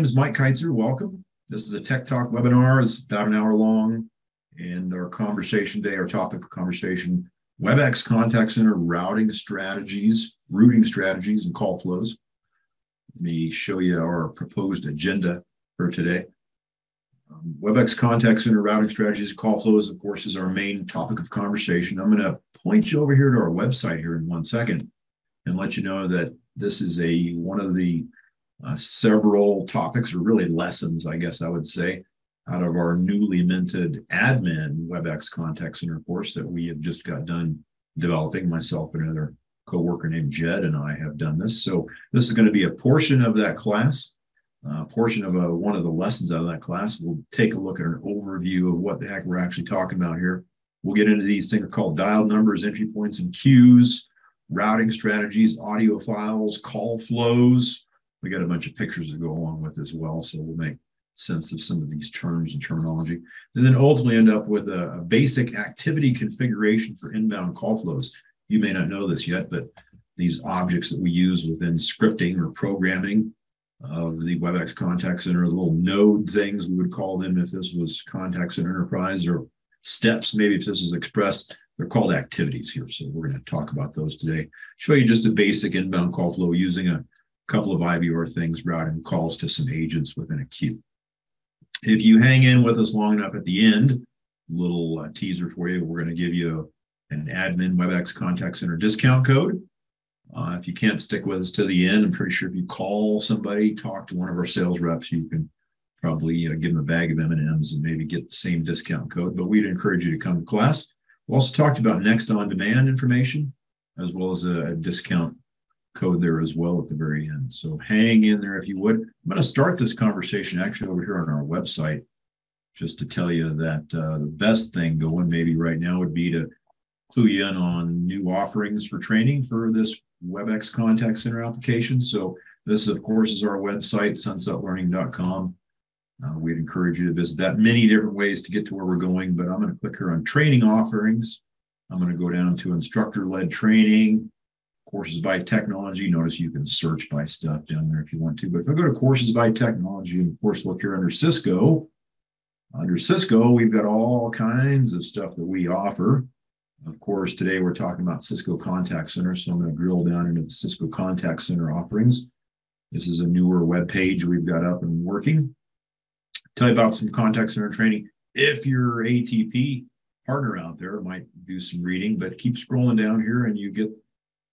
name is Mike Keitzer. Welcome. This is a Tech Talk webinar. It's about an hour long. And our conversation today, our topic of conversation, Webex contact center routing strategies, and call flows. Let me show you our proposed agenda for today. Webex contact center routing strategies, call flows, of course, is our main topic of conversation. I'm going to point you over here to our website here in 1 second and let you know that this is one of the several topics, or really lessons, I guess I would say, out of our newly minted admin Webex contact center course that we have just got done developing. Myself and another coworker named Jed and I have done this. So this is going to be a portion of that class, portion of one of the lessons out of that class. We'll take a look at an overview of what the heck we're actually talking about here. We'll get into these things called dialed numbers, entry points and queues, routing strategies, audio files, call flows. We got a bunch of pictures to go along with as well, so we'll make sense of some of these terms and terminology, and then ultimately end up with a basic activity configuration for inbound call flows. You may not know this yet, but these objects that we use within scripting or programming of the Webex contact center, little node things we would call them if this was contact center enterprise, or steps maybe if this is Express. They're called activities here, so we're going to talk about those today. Show you just a basic inbound call flow using a couple of IVR things, routing calls to some agents within a queue. If you hang in with us long enough at the end, a little teaser for you, we're going to give you an admin Webex contact center discount code. If you can't stick with us to the end, I'm pretty sure if you call somebody, talk to one of our sales reps, you can probably give them a bag of M&Ms and maybe get the same discount code. But we'd encourage you to come to class. We also talked about next on-demand information, as well as a discount code there as well at the very end. So hang in there if you would. I'm going to start this conversation actually over here on our website, just to tell you that the best thing going maybe right now would be to clue you in on new offerings for training for this Webex contact center application. So this, of course, is our website, sunsetlearning.com. We'd encourage you to visit that. Many different ways to get to where we're going, but I'm going to click here on training offerings. I'm going to go down to instructor-led training, courses by technology. Notice you can search by stuff down there if you want to. But if I go to courses by technology, and of course, look here under Cisco. Under Cisco, we've got all kinds of stuff that we offer. Of course, today we're talking about Cisco Contact Center, so I'm going to drill down into the Cisco Contact Center offerings. This is a newer web page we've got up and working. Tell you about some contact center training. If your ATP partner out there might do some reading, but keep scrolling down here and you get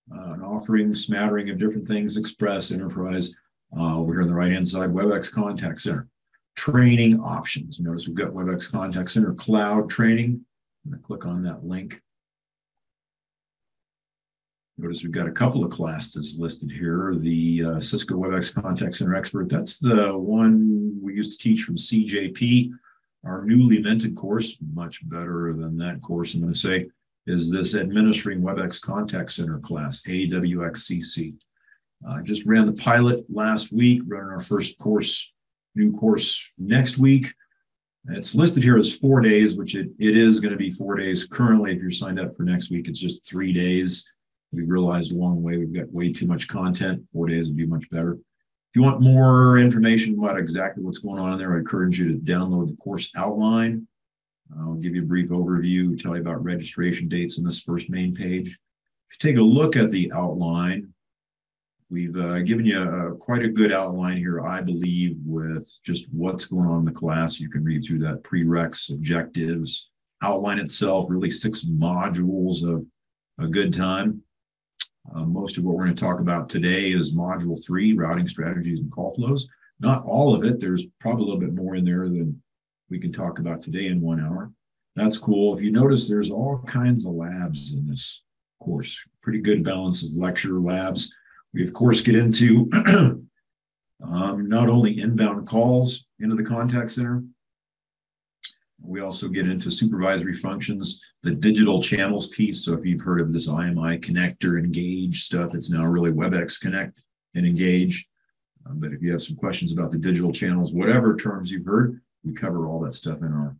an offering, smattering of different things, Express, Enterprise, over here on the right-hand side, Webex Contact Center. Training options. Notice we've got Webex Contact Center Cloud Training. I'm going to click on that link. Notice we've got a couple of classes listed here. The Cisco Webex Contact Center Expert, that's the one we used to teach from CJP. Our newly minted course, much better than that course, I'm going to say, is this Administering Webex Contact Center class, AWXCC. Just ran the pilot last week, running our first course, new course next week. It's listed here as 4 days, which it is going to be 4 days. Currently, if you're signed up for next week, it's just 3 days. We realized along the way we've got way too much content. 4 days would be much better. If you want more information about exactly what's going on in there, I encourage you to download the course outline. I'll give you a brief overview, tell you about registration dates on this first main page. If you take a look at the outline, we've given you quite a good outline here, I believe, with just what's going on in the class. You can read through that prereqs, objectives, outline itself, really 6 modules of a good time. Most of what we're going to talk about today is Module 3, routing strategies and call flows. Not all of it. There's probably a little bit more in there than we can talk about today in 1 hour. That's cool. If you notice, there's all kinds of labs in this course. Pretty good balance of lecture labs. We, of course, get into not only inbound calls into the contact center, we also get into supervisory functions, the digital channels piece. So if you've heard of this IMI connector engage stuff, it's now really Webex Connect and Engage. But if you have some questions about the digital channels, whatever terms you've heard, we cover all that stuff in our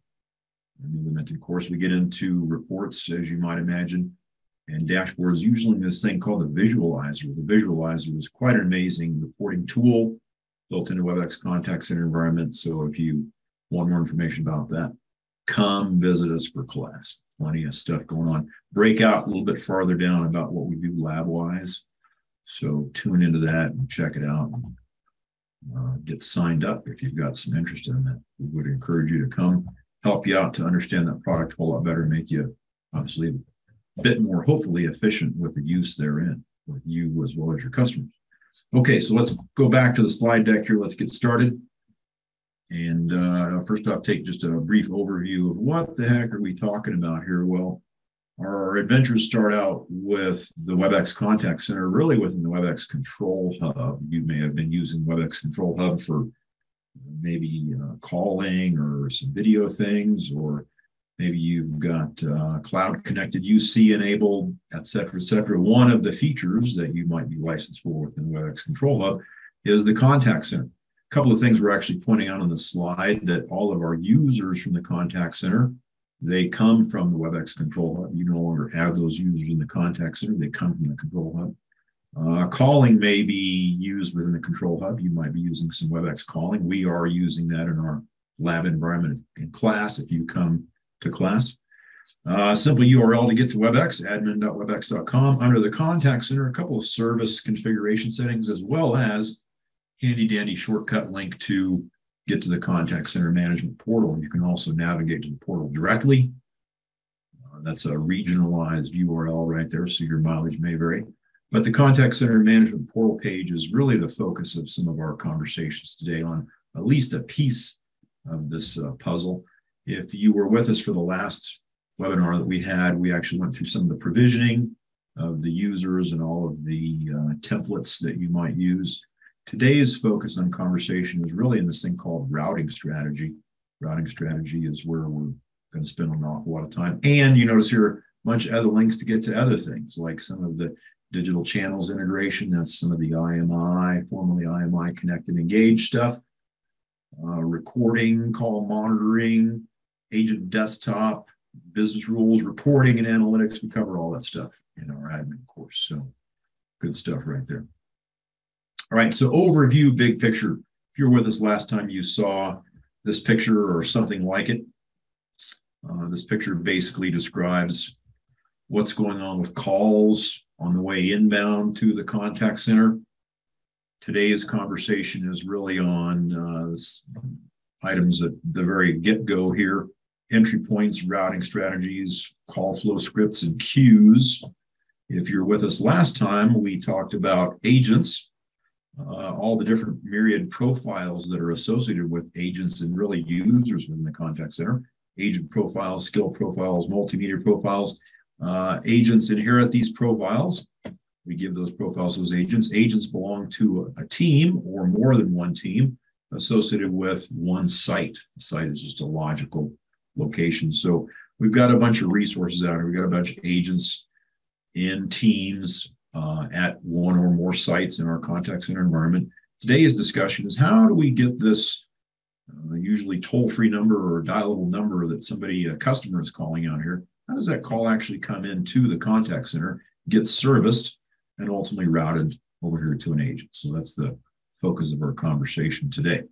implemented course. We get into reports, as you might imagine, and dashboards, usually in this thing called the Visualizer. The Visualizer is quite an amazing reporting tool built into Webex contact center environment. So if you want more information about that, come visit us for class. Plenty of stuff going on. Break out a little bit farther down about what we do lab-wise. So tune into that and check it out. Get signed up if you've got some interest in that. We would encourage you to come, help you out to understand that product a whole lot better, make you obviously a bit more, hopefully, efficient with the use therein, with you as well as your customers. Okay, so let's go back to the slide deck here. Let's get started. And first off, take just a brief overview of what the heck are we talking about here. Well, our adventures start out with the Webex Contact Center, really within the Webex Control Hub. You may have been using Webex Control Hub for maybe calling or some video things, or maybe you've got cloud connected UC enabled, et cetera, et cetera. One of the features that you might be licensed for within Webex Control Hub is the Contact Center. A couple of things we're actually pointing out on the slide, that all of our users from the Contact Center, they come from the Webex Control Hub. You no longer have those users in the Contact Center. They come from the Control Hub. Calling may be used within the Control Hub. You might be using some Webex calling. We are using that in our lab environment in class if you come to class. Simple URL to get to Webex, admin.webex.com. Under the Contact Center, a couple of service configuration settings, as well as handy dandy shortcut link to get to the Contact Center Management Portal. You can also navigate to the portal directly. That's a regionalized URL right there, so your mileage may vary. But the Contact Center Management Portal page is really the focus of some of our conversations today on at least a piece of this puzzle. If you were with us for the last webinar that we had, we actually went through some of the provisioning of the users and all of the templates that you might use. Today's focus on conversation is really in this thing called routing strategy. Routing strategy is where we're going to spend an awful lot of time. And you notice here a bunch of other links to get to other things, like some of the digital channels integration. That's some of the IMI, formerly IMI Connect and Engage stuff. Recording, call monitoring, agent desktop, business rules, reporting and analytics. We cover all that stuff in our admin course. So good stuff right there. All right, so overview, big picture. If you were with us last time, you saw this picture or something like it. This picture basically describes what's going on with calls on the way inbound to the contact center. Today's conversation is really on items at the very get-go here: entry points, routing strategies, call flow scripts, and queues. If you're with us last time, we talked about agents. All the different myriad profiles that are associated with agents and really users within the contact center. Agent profiles, skill profiles, multimedia profiles. Agents inherit these profiles. We give those profiles to those agents. Agents belong to a team or more than one team associated with one site. The site is just a logical location. So we've got a bunch of resources out here. We've got a bunch of agents in teams at one or more sites in our contact center environment. Today's discussion is, how do we get this usually toll-free number or dialable number that a customer is calling out here? How does that call actually come into the contact center, get serviced, and ultimately routed over here to an agent? So that's the focus of our conversation today.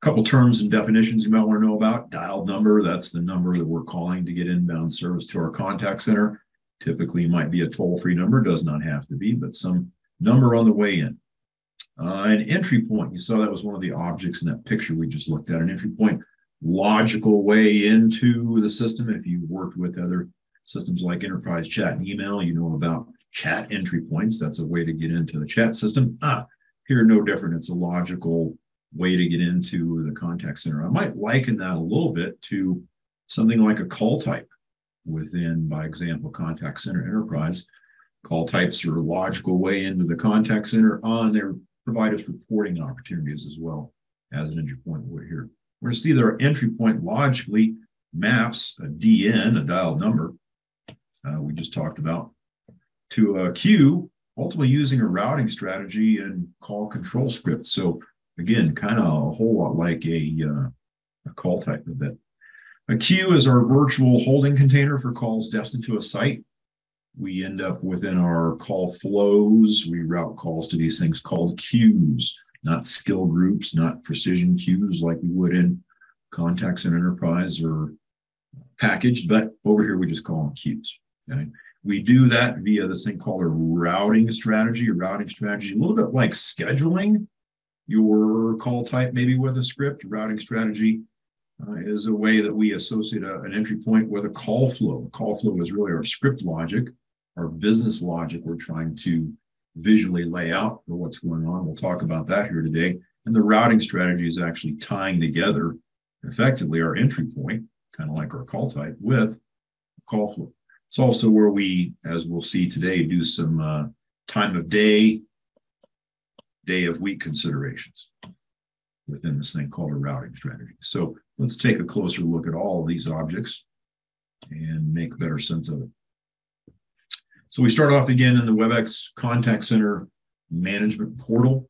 Couple terms and definitions you might want to know about. Dialed number, that's the number that we're calling to get inbound service to our contact center. Typically might be a toll-free number, does not have to be, but some number on the way in. An entry point, you saw that was one of the objects in that picture we just looked at. An entry point, logical way into the system. If you've worked with other systems like enterprise chat and email, you know about chat entry points. That's a way to get into the chat system. Here, no different. It's a logical way to get into the contact center. I might liken that a little bit to something like a call type within, by example, Contact Center Enterprise. Call types are a logical way into the contact center. They provide us reporting opportunities as well as an entry point over here. We're going to see that our entry point logically maps a DN, a dialed number, we just talked about, to a queue, ultimately using a routing strategy and call control script. So again, kind of a whole lot like a call type of bit. A queue is our virtual holding container for calls destined to a site. we end up within our call flows. We route calls to these things called queues, not skill groups, not precision queues like we would in contacts and enterprise or packaged, but over here we just call them queues. Okay? We do that via this thing called a routing strategy. A routing strategy, a little bit like scheduling your call type, maybe with a script. Routing strategy is a way that we associate an entry point with a call flow. Call flow is really our script logic, our business logic we're trying to visually lay out for what's going on. We'll talk about that here today. And the routing strategy is actually tying together effectively our entry point, kind of like our call type, with call flow. It's also where we, as we'll see today, do some time of day, day of week considerations within this thing called a routing strategy. So let's take a closer look at all of these objects and make better sense of it. So we start off again in the Webex Contact Center Management Portal.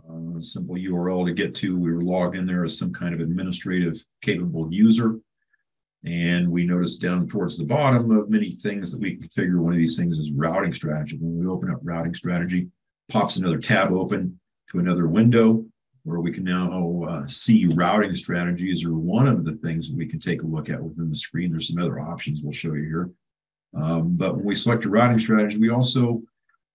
A simple URL to get to. We were logged in there as some kind of administrative capable user. And we notice down towards the bottom of many things that we configure, one of these things is routing strategy. When we open up routing strategy, pops another tab open to another window where we can now see routing strategies are one of the things that we can take a look at within the screen. There's some other options we'll show you here. But when we select a routing strategy, we also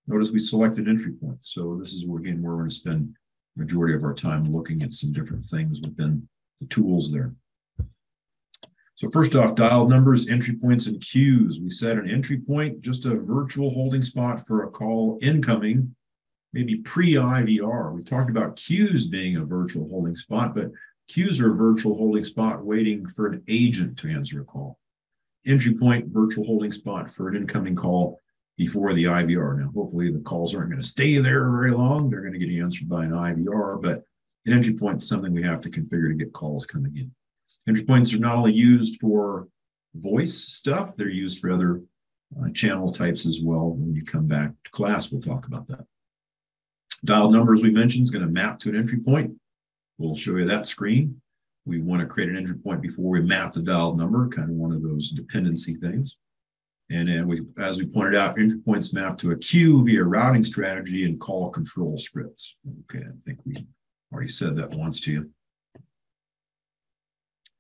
notice we select an entry point. So this is where, again, where we're going to spend the majority of our time looking at some different things within the tools there. So first off, dialed numbers, entry points, and queues. We set an entry point, just a virtual holding spot for a call incoming, maybe pre-IVR. We talked about queues being a virtual holding spot, but queues are a virtual holding spot waiting for an agent to answer a call. Entry point, virtual holding spot for an incoming call before the IVR. Now, hopefully the calls aren't going to stay there very long. They're going to get answered by an IVR, but an entry point is something we have to configure to get calls coming in. Entry points are not only used for voice stuff, they're used for other channel types as well. When you come back to class, we'll talk about that. Dialed numbers we mentioned is going to map to an entry point. We'll show you that screen. We want to create an entry point before we map the dialed number, kind of one of those dependency things. And then as we pointed out, entry points map to a queue via routing strategy and call control scripts. Okay, I think we already said that once to you.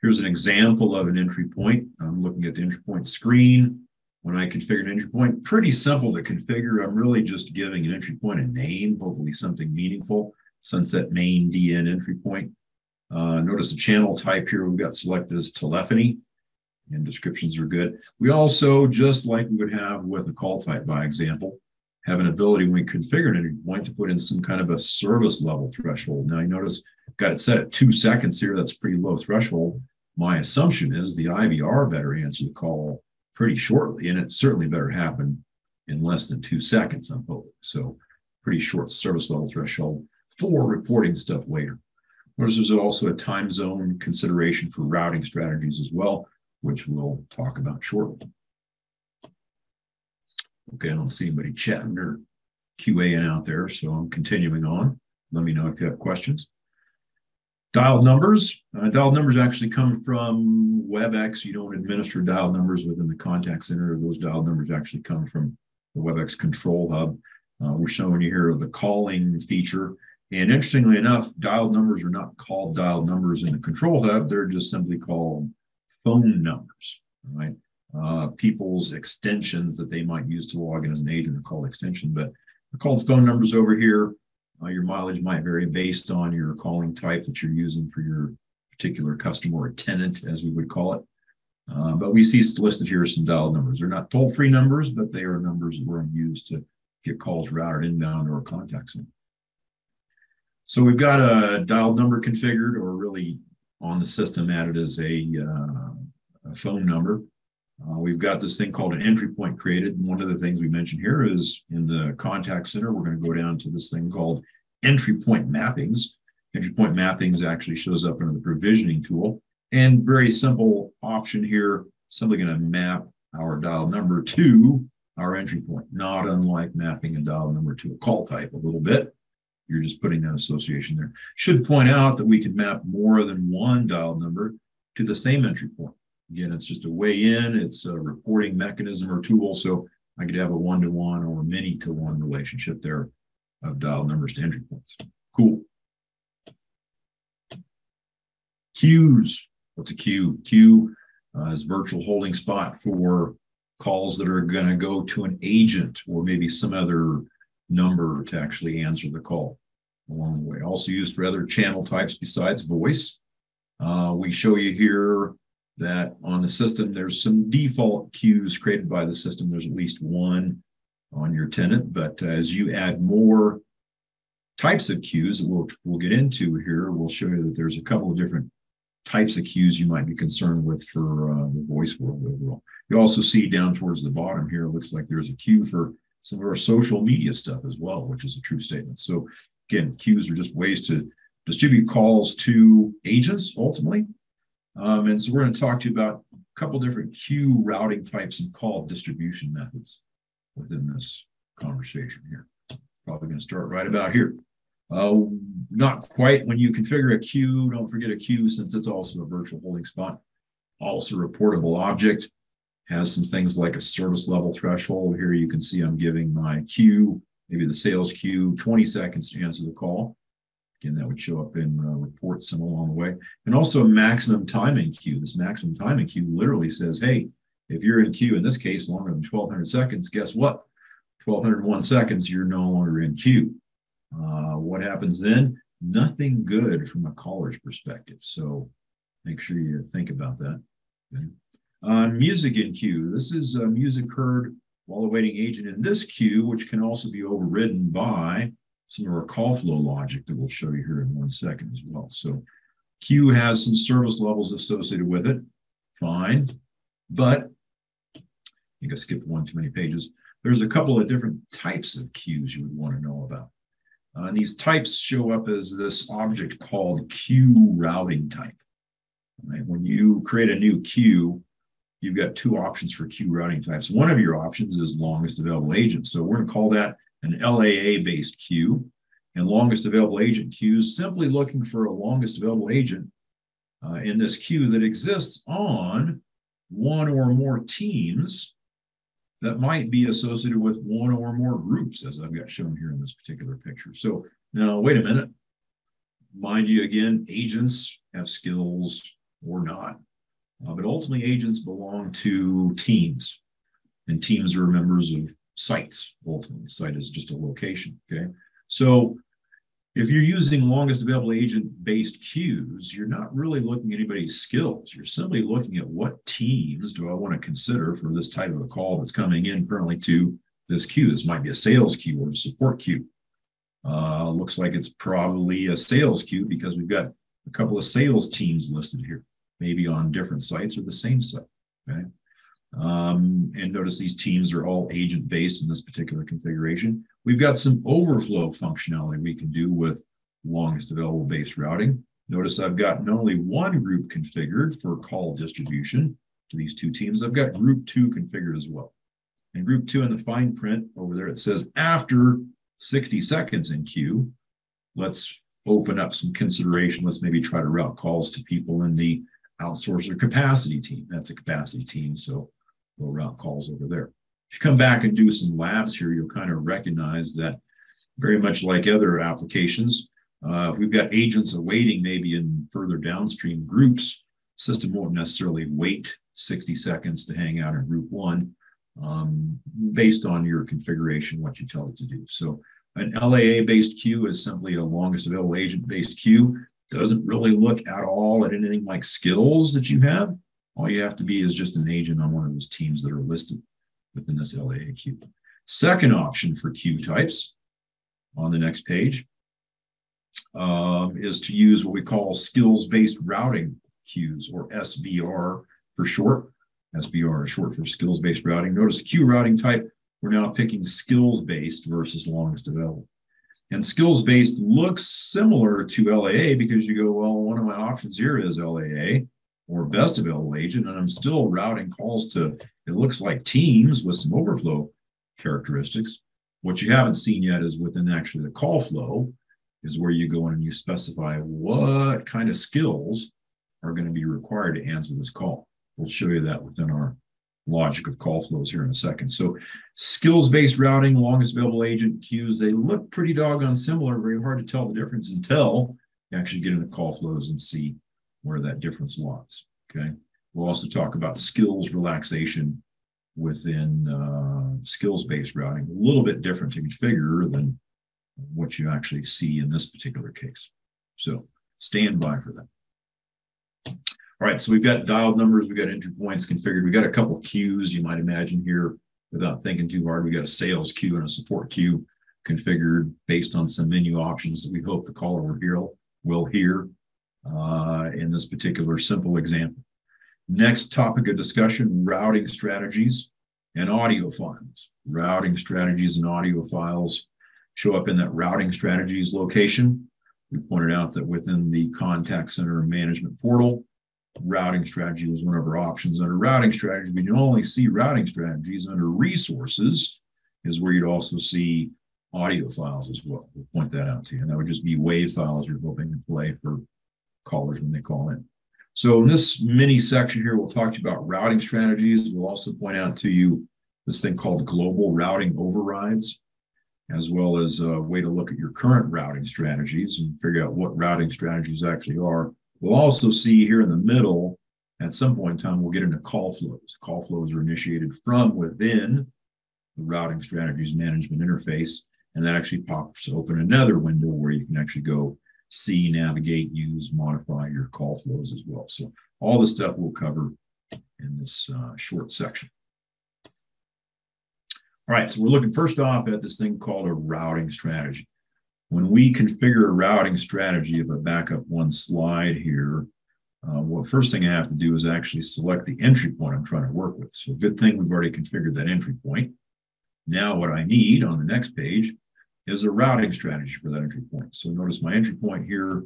Here's an example of an entry point. I'm looking at the entry point screen. When I configure an entry point, pretty simple to configure. I'm really just giving an entry point a name, hopefully something meaningful. Sunset main DN entry point. Notice the channel type here we've got selected as telephony, and descriptions are good. We also, just like we would have with a call type by example, have an ability when we configure an entry point to put in some kind of a service level threshold. Now you notice I've got it set at 2 seconds here. That's pretty low threshold. My assumption is the IVR better answer the call pretty shortly, and it certainly better happen in less than 2 seconds, I'm hoping. So pretty short service level threshold for reporting stuff later. Notice there's also a time zone consideration for routing strategies as well, which we'll talk about shortly. Okay, I don't see anybody chatting or QAing out there, so I'm continuing on. Let me know if you have questions. Dialed numbers. Dialed numbers actually come from Webex. You don't administer dialed numbers within the contact center. Those dialed numbers actually come from the Webex Control Hub. We're showing you here the calling feature. And interestingly enough, dialed numbers are not called dialed numbers in the Control Hub. They're just simply called phone numbers, right? People's extensions that they might use to log in as an agent are called extension, but they're called phone numbers over here. Your mileage might vary based on your calling type that you're using for your particular customer or tenant, as we would call it. But we see listed here some dialed numbers. They're not toll-free numbers, but they are numbers that we're going to use to get calls routed inbound to our contact center. So we've got a dialed number configured, or really on the system added as a phone number. We've got this thing called an entry point created. And one of the things we mentioned here is in the contact center, we're going to go down to this thing called entry point mappings. Entry point mappings actually shows up under the provisioning tool. And very simple option here, simply going to map our dial number to our entry point, not unlike mapping a dial number to a call type a little bit. You're just putting that association there. Should point out that we can map more than one dial number to the same entry point. Again, it's just a way in. It's a reporting mechanism or tool. So I could have a one-to-one or many-to-one relationship there of dial numbers to entry points. Cool. Queues. What's a queue? Queue is virtual holding spot for calls that are going to go to an agent or maybe some other number to actually answer the call along the way. Also used for other channel types besides voice. We show you here that on the system, there's some default queues created by the system. There's at least one on your tenant, but as you add more types of queues that we'll get into here, we'll show you that there's a couple of different types of queues you might be concerned with for the voice world overall. You also see down towards the bottom here, it looks like there's a queue for some of our social media stuff as well, which is a true statement. So again, queues are just ways to distribute calls to agents ultimately. And so we're going to talk to you about a couple different queue routing types and call distribution methods within this conversation here. Probably going to start right about here. Not quite when you configure a queue, don't forget a queue since it's also a virtual holding spot. Also a reportable object, has some things like a service level threshold. Here you can see I'm giving my queue, maybe the sales queue, 20 seconds to answer the call. Again, that would show up in reports some along the way. And also a maximum timing queue. This maximum timing queue literally says, hey, if you're in queue, in this case, longer than 1,200 seconds, guess what? 1,201 seconds, you're no longer in queue. What happens then? Nothing good from a caller's perspective. So make sure you think about that. Okay. Music in queue. This is music heard while awaiting agent in this queue, which can also be overridden by some of our call flow logic that we'll show you here in 1 second as well. So queue has some service levels associated with it. Fine. But I think I skipped one too many pages. There's a couple of different types of queues you would want to know about. And these types show up as this object called queue routing type. Right? When you create a new queue, you've got two options for queue routing types. One of your options is longest available agent. So we're going to call that an LAA-based queue. And longest available agent queues, simply looking for a longest available agent in this queue that exists on one or more teams that might be associated with one or more groups, as I've got shown here in this particular picture. So now, wait a minute. Mind you, again, agents have skills or not. But ultimately, agents belong to teams. And teams are members of sites, ultimately. Site is just a location, okay? So if you're using longest available agent-based queues, you're not really looking at anybody's skills. You're simply looking at what teams do I want to consider for this type of a call that's coming in currently to this queue. This might be a sales queue or a support queue. Looks like it's probably a sales queue because we've got a couple of sales teams listed here, maybe on different sites or the same site, okay? And notice these teams are all agent-based in this particular configuration. We've got some overflow functionality we can do with longest available based routing. Notice I've got not only one group configured for call distribution to these two teams, I've got group 2 configured as well. And group 2 in the fine print over there, it says after 60 seconds in queue, let's open up some consideration. Let's maybe try to route calls to people in the outsourcer capacity team. That's a capacity team, so we'll route calls over there. If you come back and do some labs here, you'll kind of recognize that very much like other applications, if we've got agents awaiting maybe in further downstream groups, system won't necessarily wait 60 seconds to hang out in group 1 based on your configuration, what you tell it to do. So an LAA-based queue is simply a longest available agent-based queue. Doesn't really look at all at anything like skills that you have. All you have to be is just an agent on one of those teams that are listed within this LAA queue. Second option for queue types on the next page is to use what we call skills-based routing queues, or SBR for short. SBR is short for skills-based routing. Notice the queue routing type, we're now picking skills-based versus longest available. And skills-based looks similar to LAA because you go, well, one of my options here is LAA or best available agent, and I'm still routing calls to, it looks like teams with some overflow characteristics. What you haven't seen yet is within actually the call flow is where you go in and you specify what kind of skills are going to be required to answer this call. We'll show you that within our logic of call flows here in a second. So skills-based routing, longest available agent queues, they look pretty doggone similar, very hard to tell the difference until you actually get into call flows and see where that difference lies, okay? We'll also talk about skills relaxation within skills-based routing, a little bit different to configure than what you actually see in this particular case. So stand by for that. All right, so we've got dialed numbers, we've got entry points configured, we've got a couple queues you might imagine here without thinking too hard. We got a sales queue and a support queue configured based on some menu options that we hope the caller will hear in this particular simple example. Next topic of discussion, routing strategies and audio files. Routing strategies and audio files show up in that routing strategies location. We pointed out that within the contact center management portal, routing strategy was one of our options. Under routing strategy, we can only see routing strategies. Under resources is where you'd also see audio files as well. We'll point that out to you. And that would just be WAV files you're hoping to play for callers when they call in. So in this mini section here, we'll talk to you about routing strategies. We'll also point out to you this thing called global routing overrides, as well as a way to look at your current routing strategies and figure out what routing strategies actually are. We'll also see here in the middle, at some point in time, we'll get into call flows. Call flows are initiated from within the routing strategies management interface, and that actually pops open another window where you can actually go see, navigate, use, modify your call flows as well. So all this stuff we'll cover in this short section. All right, so we're looking first off at this thing called a routing strategy. When we configure a routing strategy, if I back up one slide here, well, first thing I have to do is actually select the entry point I'm trying to work with. So good thing we've already configured that entry point. Now what I need on the next page is a routing strategy for that entry point. So notice my entry point here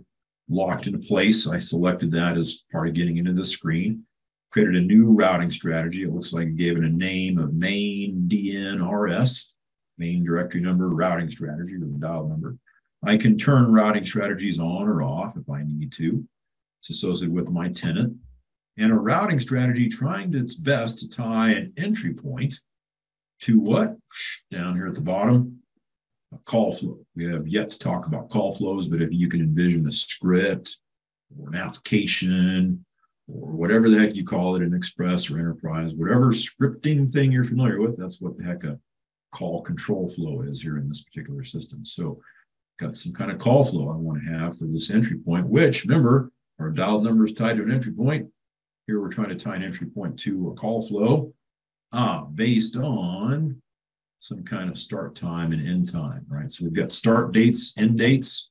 locked into place. I selected that as part of getting into this screen. Created a new routing strategy. It looks like I gave it a name of main DNRS, main directory number, routing strategy, or the dial number. I can turn routing strategies on or off if I need to. It's associated with my tenant. And a routing strategy trying its best to tie an entry point to what? Down here at the bottom, a call flow. We have yet to talk about call flows, but if you can envision a script or an application or whatever the heck you call it in Express or Enterprise, whatever scripting thing you're familiar with, that's what the heck a call control flow is here in this particular system. So got some kind of call flow I want to have for this entry point, which, remember, our dialed number is tied to an entry point. Here we're trying to tie an entry point to a call flow based on some kind of start time and end time, right? So we've got start dates, end dates.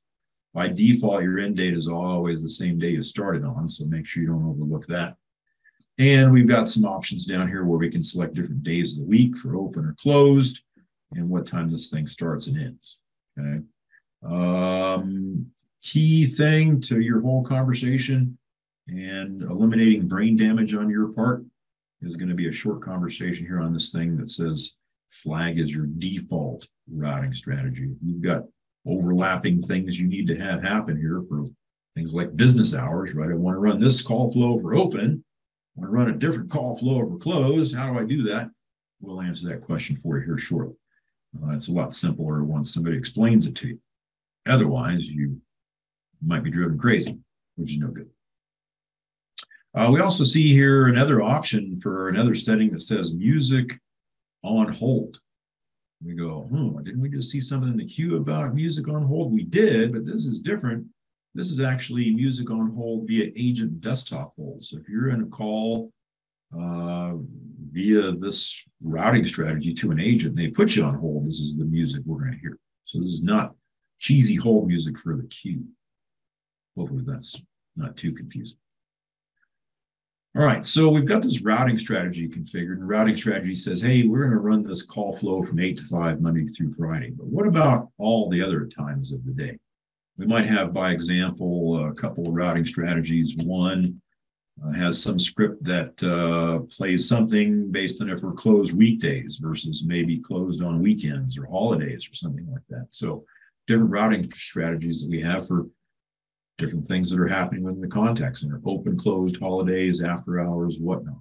By default, your end date is always the same day you started on, so make sure you don't overlook that. And we've got some options down here where we can select different days of the week for open or closed and what time this thing starts and ends, okay? Key thing to your whole conversation and eliminating brain damage on your part is going to be a short conversation here on this thing that says flag is your default routing strategy. You've got overlapping things you need to have happen here for things like business hours, right? I want to run this call flow for open. I want to run a different call flow for closed. How do I do that? We'll answer that question for you here shortly. It's a lot simpler once somebody explains it to you. Otherwise, you might be driven crazy, which is no good. We also see here another option for another setting that says music on hold. We go, didn't we just see something in the queue about music on hold? We did, but this is different. This is actually music on hold via agent desktop hold. So if you're in a call via this routing strategy to an agent, they put you on hold. This is the music we're going to hear. So this is not cheesy hold music for the queue. Hopefully that's not too confusing. All right, so we've got this routing strategy configured. And the routing strategy says, hey, we're going to run this call flow from 8 to 5, Monday through Friday. But what about all the other times of the day? We might have, by example, a couple of routing strategies. One has some script that plays something based on if we're closed weekdays versus maybe closed on weekends or holidays or something like that. So different routing strategies that we have for different things that are happening within the contact center, open, closed, holidays, after hours, whatnot.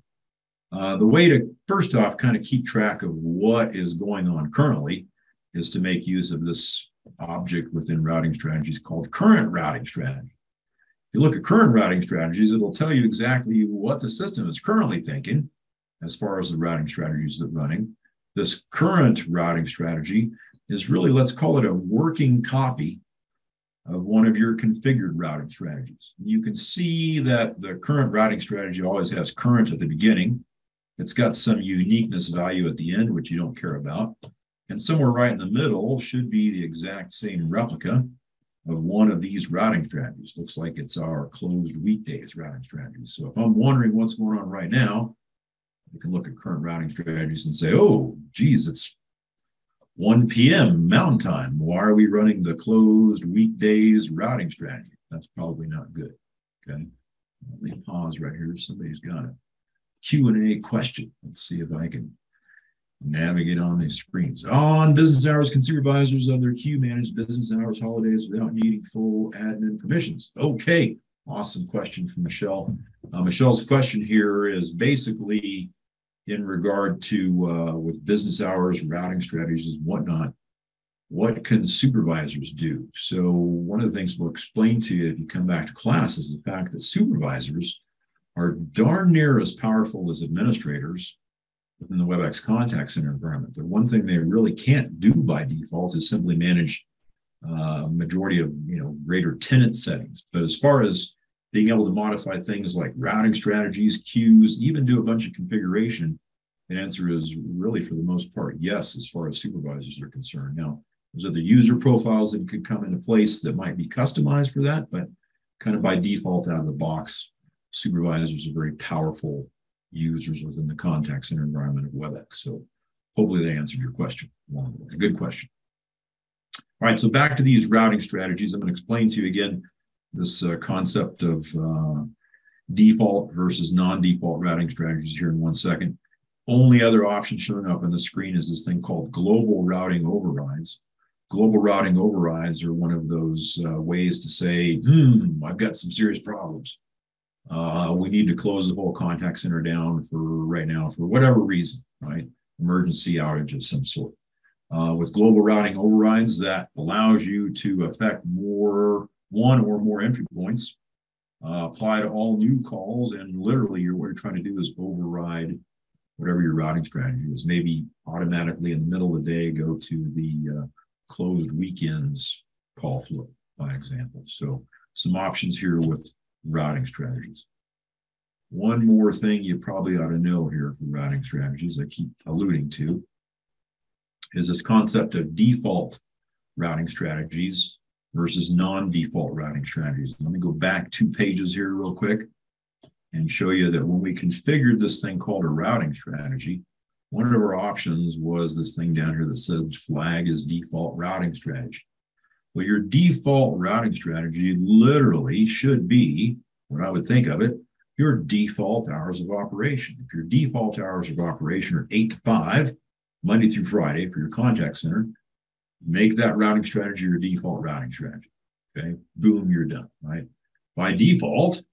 The way to, first off, kind of keep track of what is going on currently is to make use of this object within routing strategies called current routing strategy. If you look at current routing strategies, it'll tell you exactly what the system is currently thinking as far as the routing strategies that are running. This current routing strategy is really, let's call it a working copy of one of your configured routing strategies. You can see that the current routing strategy always has current at the beginning. It's got some uniqueness value at the end, which you don't care about. And somewhere right in the middle should be the exact same replica of one of these routing strategies. Looks like it's our closed weekdays routing strategy. So if I'm wondering what's going on right now, I can look at current routing strategies and say, oh, geez, it's 1 p.m. Mountain Time. Why are we running the closed weekdays routing strategy? That's probably not good. Okay. Let me pause right here. Somebody's got a Q&A question. Let's see if I can navigate on these screens. On business hours, can supervisors of their queue manage business hours holidays without needing full admin permissions? Okay. Awesome question from Michelle. Michelle's question here is basically in regard to with business hours, routing strategies, and whatnot, what can supervisors do? So one of the things we'll explain to you if you come back to class is the fact that supervisors are darn near as powerful as administrators within the Webex contact center environment. The one thing they really can't do by default is simply manage majority of greater tenant settings. But as far as being able to modify things like routing strategies, queues, even do a bunch of configuration, the answer is really, for the most part, yes, as far as supervisors are concerned. Now, there's other user profiles that could come into place that might be customized for that, but kind of by default out of the box, supervisors are very powerful users within the contact center environment of Webex. So hopefully that answered your question. A good question. All right, so back to these routing strategies. I'm going to explain to you again this concept of default versus non-default routing strategies here in 1 second. Only other option showing up on the screen is this thing called global routing overrides. Global routing overrides are one of those ways to say, I've got some serious problems. We need to close the whole contact center down for right now for whatever reason, right? Emergency outage of some sort. With global routing overrides, that allows you to affect one or more entry points, apply to all new calls, and literally what you're trying to do is override whatever your routing strategy is. Maybe automatically in the middle of the day go to the closed weekends call flow, by example. So some options here with routing strategies. One more thing you probably ought to know here for routing strategies I keep alluding to is this concept of default routing strategies versus non-default routing strategies. Let me go back 2 pages here real quick and show you that when we configured this thing called a routing strategy, one of our options was this thing down here that says flag as default routing strategy. Well, your default routing strategy literally should be, what I would think of it, your default hours of operation. If your default hours of operation are 8 to 5, Monday through Friday for your contact center, make that routing strategy your default routing strategy. Okay, boom, you're done, right? By default,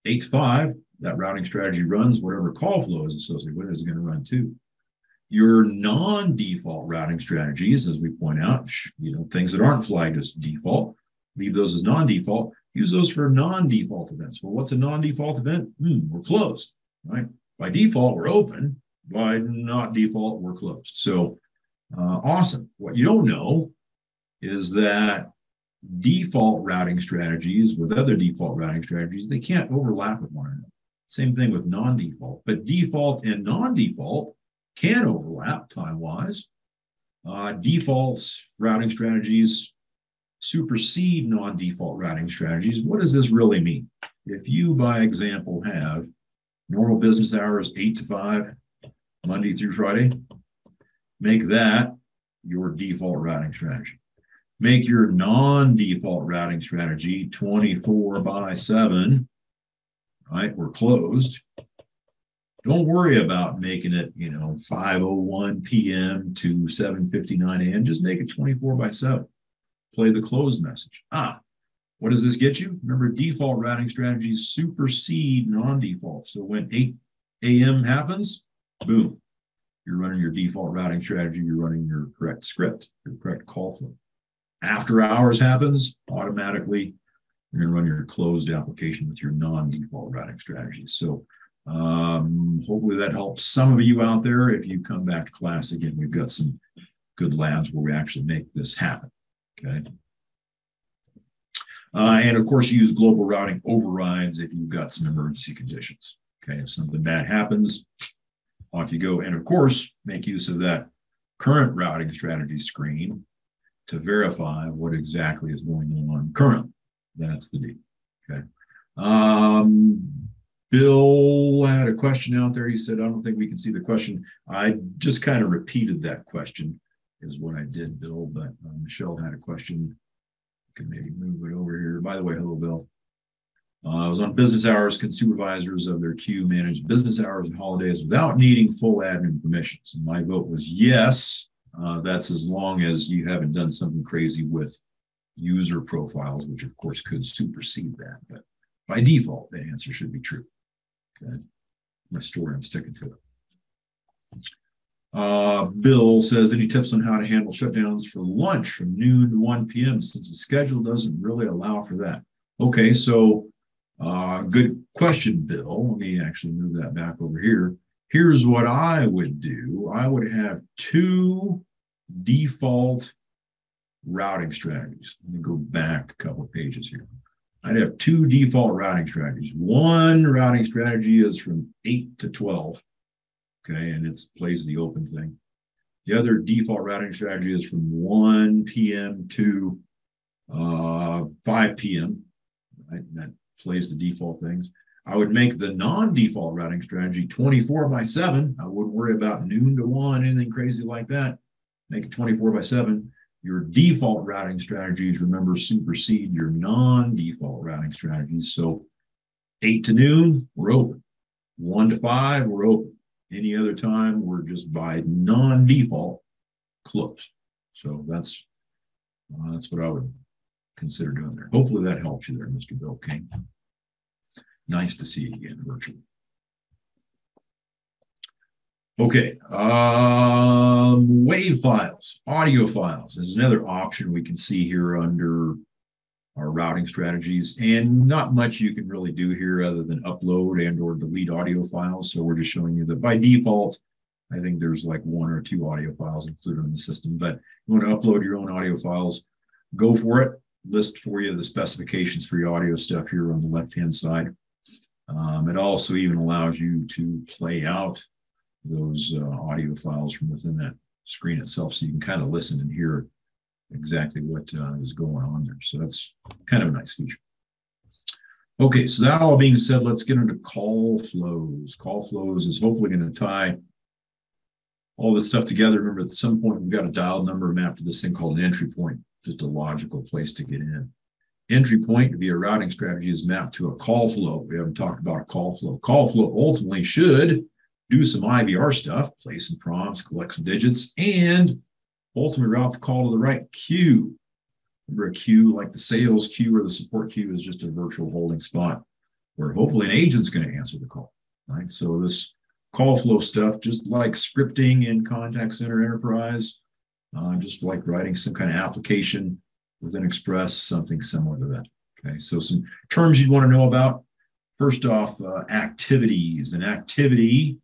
8 to 5, that routing strategy runs. Whatever call flow is associated with it is going to run too. Your non-default routing strategies, as we point out, things that aren't flagged as default, leave those as non-default. Use those for non-default events. Well, what's a non-default event? We're closed, right? By default, we're open. By not default, we're closed. So awesome. What you don't know is that default routing strategies with other default routing strategies, they can't overlap with one another. Same thing with non-default, but default and non-default can overlap time-wise. Default routing strategies supersede non-default routing strategies. What does this really mean? If you, by example, have normal business hours 8 to 5, Monday through Friday, make that your default routing strategy. Make your non-default routing strategy 24/7, right? We're closed. Don't worry about making it, 5:01 p.m. to 7:59 a.m. Just make it 24/7. Play the closed message. What does this get you? Remember, default routing strategies supersede non-default. So when 8 AM happens, boom. You're running your default routing strategy. You're running your correct script, your correct call flow. After hours happens, automatically, you're going to run your closed application with your non-default routing strategy. So hopefully that helps some of you out there. If you come back to class again, we've got some good labs where we actually make this happen. Okay. And of course, you use global routing overrides if you've got some emergency conditions. Okay, if something bad happens, off you go. And of course, make use of that current routing strategy screen to verify what exactly is going on currently. That's the deal. Okay. Bill had a question out there. He said, I don't think we can see the question. I just kind of repeated that question is what I did, Bill, but Michelle had a question. Can maybe move it over here. By the way, hello, Bill. I was on business hours. Can supervisors of their queue manage business hours and holidays without needing full admin permissions? And my vote was yes. That's as long as you haven't done something crazy with user profiles, which of course could supersede that. But by default, the answer should be true. Okay. My story, I'm sticking to it. Bill says, any tips on how to handle shutdowns for lunch from noon to 1 p.m. since the schedule doesn't really allow for that? Okay, so good question, Bill. Let me actually move that back over here. Here's what I would do. I would have two default routing strategies. Let me go back a couple of pages here. I'd have two default routing strategies. One routing strategy is from 8 to 12. Okay, and it plays the open thing. The other default routing strategy is from 1 p.m. to 5 p.m. Right? And that plays the default things. I would make the non-default routing strategy 24/7. I wouldn't worry about noon to 1, anything crazy like that. Make it 24/7. Your default routing strategies, remember, supersede your non-default routing strategies. So 8 to noon, we're open. 1 to 5, we're open. Any other time, we're just by non-default closed. So that's what I would consider doing there. Hopefully that helps you there, Mr. Bill King. Nice to see you again virtually. Okay, WAV files, audio files is another option we can see here under our routing strategies, and not much you can really do here other than upload and or delete audio files. So we're just showing you that by default, I think there's like 1 or 2 audio files included in the system, but you want to upload your own audio files, go for it. List for you the specifications for your audio stuff here on the left-hand side. It also even allows you to play out those audio files from within that screen itself, so you can kind of listen and hear exactly what is going on there. So that's kind of a nice feature. Okay, so that all being said, let's get into call flows. Call flows is hopefully going to tie all this stuff together. Remember, at some point, we've got a dial number mapped to this thing called an entry point, just a logical place to get in. Entry point to be a routing strategy is mapped to a call flow. We haven't talked about a call flow. Call flow ultimately should do some IVR stuff, play some prompts, collect some digits, and ultimately route the call to the right queue. Remember, a queue like the sales queue or the support queue is just a virtual holding spot where hopefully an agent's going to answer the call. Right? So this call flow stuff, just like scripting in contact center enterprise, just like writing some kind of application within Express, something similar to that. Okay, so some terms you'd want to know about. First off, activities. An activity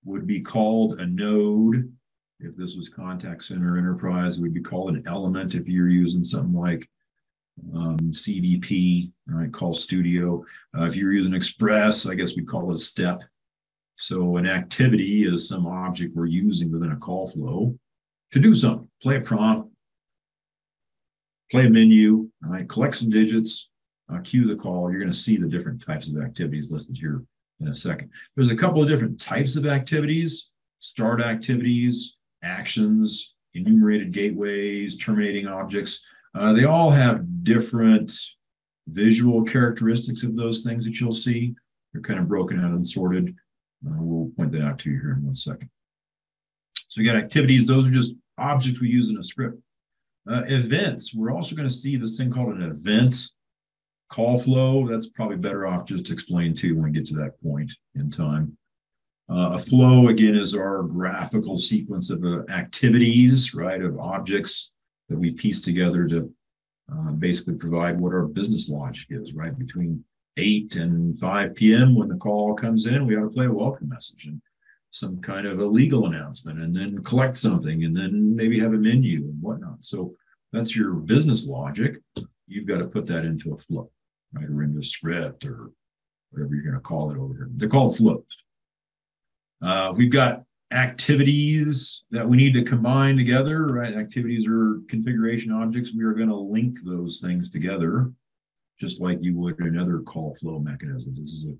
would be called a node. If this was contact center enterprise, it would be called an element if you're using something like CVP, right? Call Studio. If you're using Express, I guess we'd call it a step. So an activity is some object we're using within a call flow to do something. Play a prompt, play a menu, right? Collect some digits, queue the call. You're going to see the different types of activities listed here in a second. There's a couple of different types of activities: start activities, actions, enumerated gateways, terminating objects. They all have different visual characteristics of those things that you'll see. They're kind of broken out and sorted. We'll point that out to you here in 1 second. So you got activities. Those are just objects we use in a script. Events. We're also going to see this thing called an event. Call flow. That's probably better off just to explain to you when we get to that point in time. A flow, again, is our graphical sequence of activities, right, of objects that we piece together to basically provide what our business logic is, right? Between 8 and 5 p.m. when the call comes in, we ought to play a welcome message and some kind of a legal announcement, and then collect something, and then maybe have a menu and whatnot. So that's your business logic. You've got to put that into a flow, right, or into a script, or whatever you're going to call it over here. They're called flows. We've got activities that we need to combine together, right? Activities are configuration objects. We are going to link those things together, just like you would in other call flow mechanisms. This is a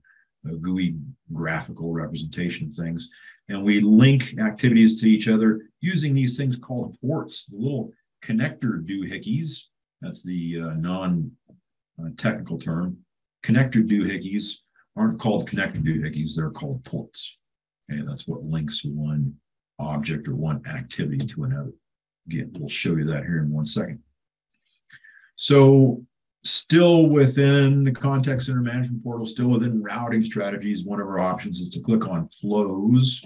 GUI graphical representation of things. And we link activities to each other using these things called ports, the little connector doohickeys. That's the non-technical term. Connector doohickeys aren't called connector doohickeys, they're called ports. Okay, that's what links one object or one activity to another. Again, we'll show you that here in 1 second. So still within the contact center management portal, still within routing strategies, one of our options is to click on flows.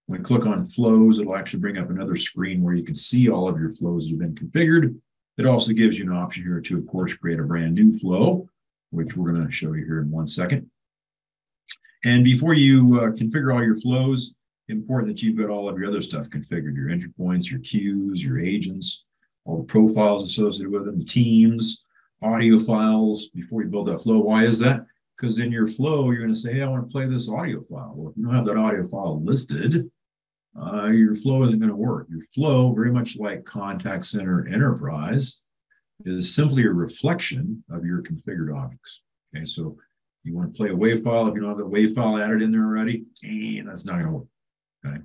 When we click on flows, it'll actually bring up another screen where you can see all of your flows that have been configured. It also gives you an option here to, of course, create a brand new flow, which we're going to show you here in 1 second. And before you configure all your flows, important that you've got all of your other stuff configured, your entry points, your queues, your agents, all the profiles associated with them, the teams, audio files before you build that flow. Why is that? Because in your flow, you're going to say, hey, I want to play this audio file. Well, if you don't have that audio file listed, your flow isn't going to work. Your flow, very much like Contact Center Enterprise, is simply a reflection of your configured objects. Okay, so you want to play a WAV file. If you don't have the WAV file added in there already, that's not going to work. Okay.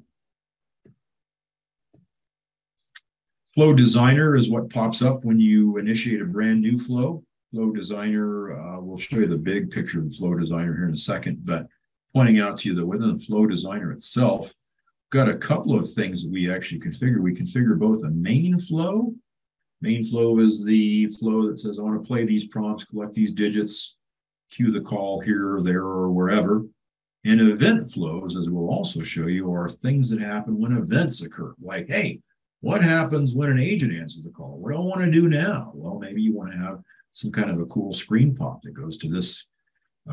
Flow Designer is what pops up when you initiate a brand new flow. Flow Designer, we'll show you the big picture of the Flow Designer here in a second, but pointing out to you that within the Flow Designer itself, got a couple of things that we actually configure. We configure both a main flow. Main flow is the flow that says, I want to play these prompts, collect these digits, cue the call here or there or wherever. And event flows, as we'll also show you, are things that happen when events occur. Like, hey, what happens when an agent answers the call? What do I want to do now? Well, maybe you want to have some kind of a cool screen pop that goes to this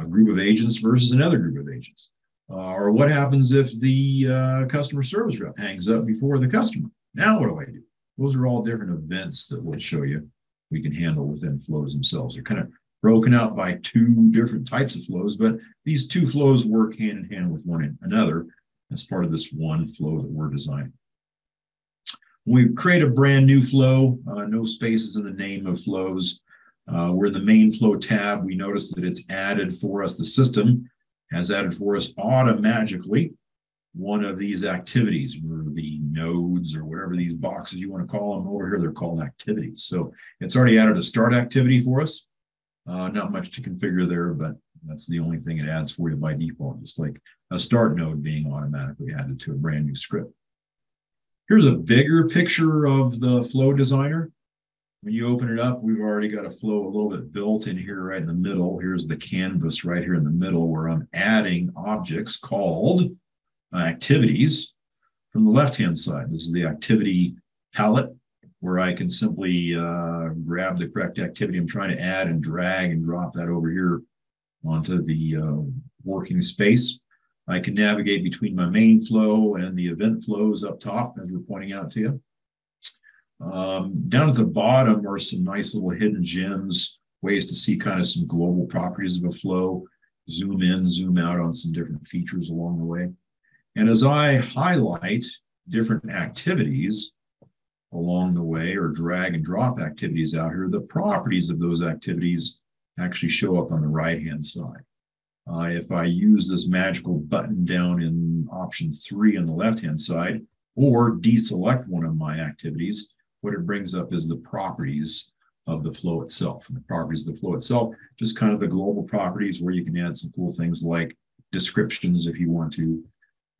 group of agents versus another group of agents. Or what happens if the customer service rep hangs up before the customer? Now what do I do? Those are all different events that we'll show you we can handle within flows themselves. They're kind of broken out by two different types of flows, but these two flows work hand in hand with one another as part of this one flow that we're designing. When we create a brand new flow, no spaces in the name of flows. We're in the main flow tab. We notice that it's added for us. The system has added for us automatically one of these activities, or the nodes, or whatever these boxes you want to call them over here. They're called activities. So it's already added a start activity for us. Not much to configure there, but that's the only thing it adds for you by default, just like a start node being automatically added to a brand new script. Here's a bigger picture of the Flow Designer. When you open it up, we've already got a flow a little bit built in here right in the middle. Here's the canvas right here in the middle where I'm adding objects called activities from the left-hand side. This is the activity palette, where I can simply grab the correct activity I'm trying to add and drag and drop that over here onto the working space. I can navigate between my main flow and the event flows up top, as we're pointing out to you. Down at the bottom are some nice little hidden gems, ways to see kind of some global properties of a flow, zoom in, zoom out on some different features along the way. And as I highlight different activities along the way, or drag and drop activities out here, the properties of those activities actually show up on the right-hand side. If I use this magical button down in option 3 on the left-hand side, or deselect one of my activities, what it brings up is the properties of the flow itself. And the properties of the flow itself, just kind of the global properties where you can add some cool things like descriptions if you want to,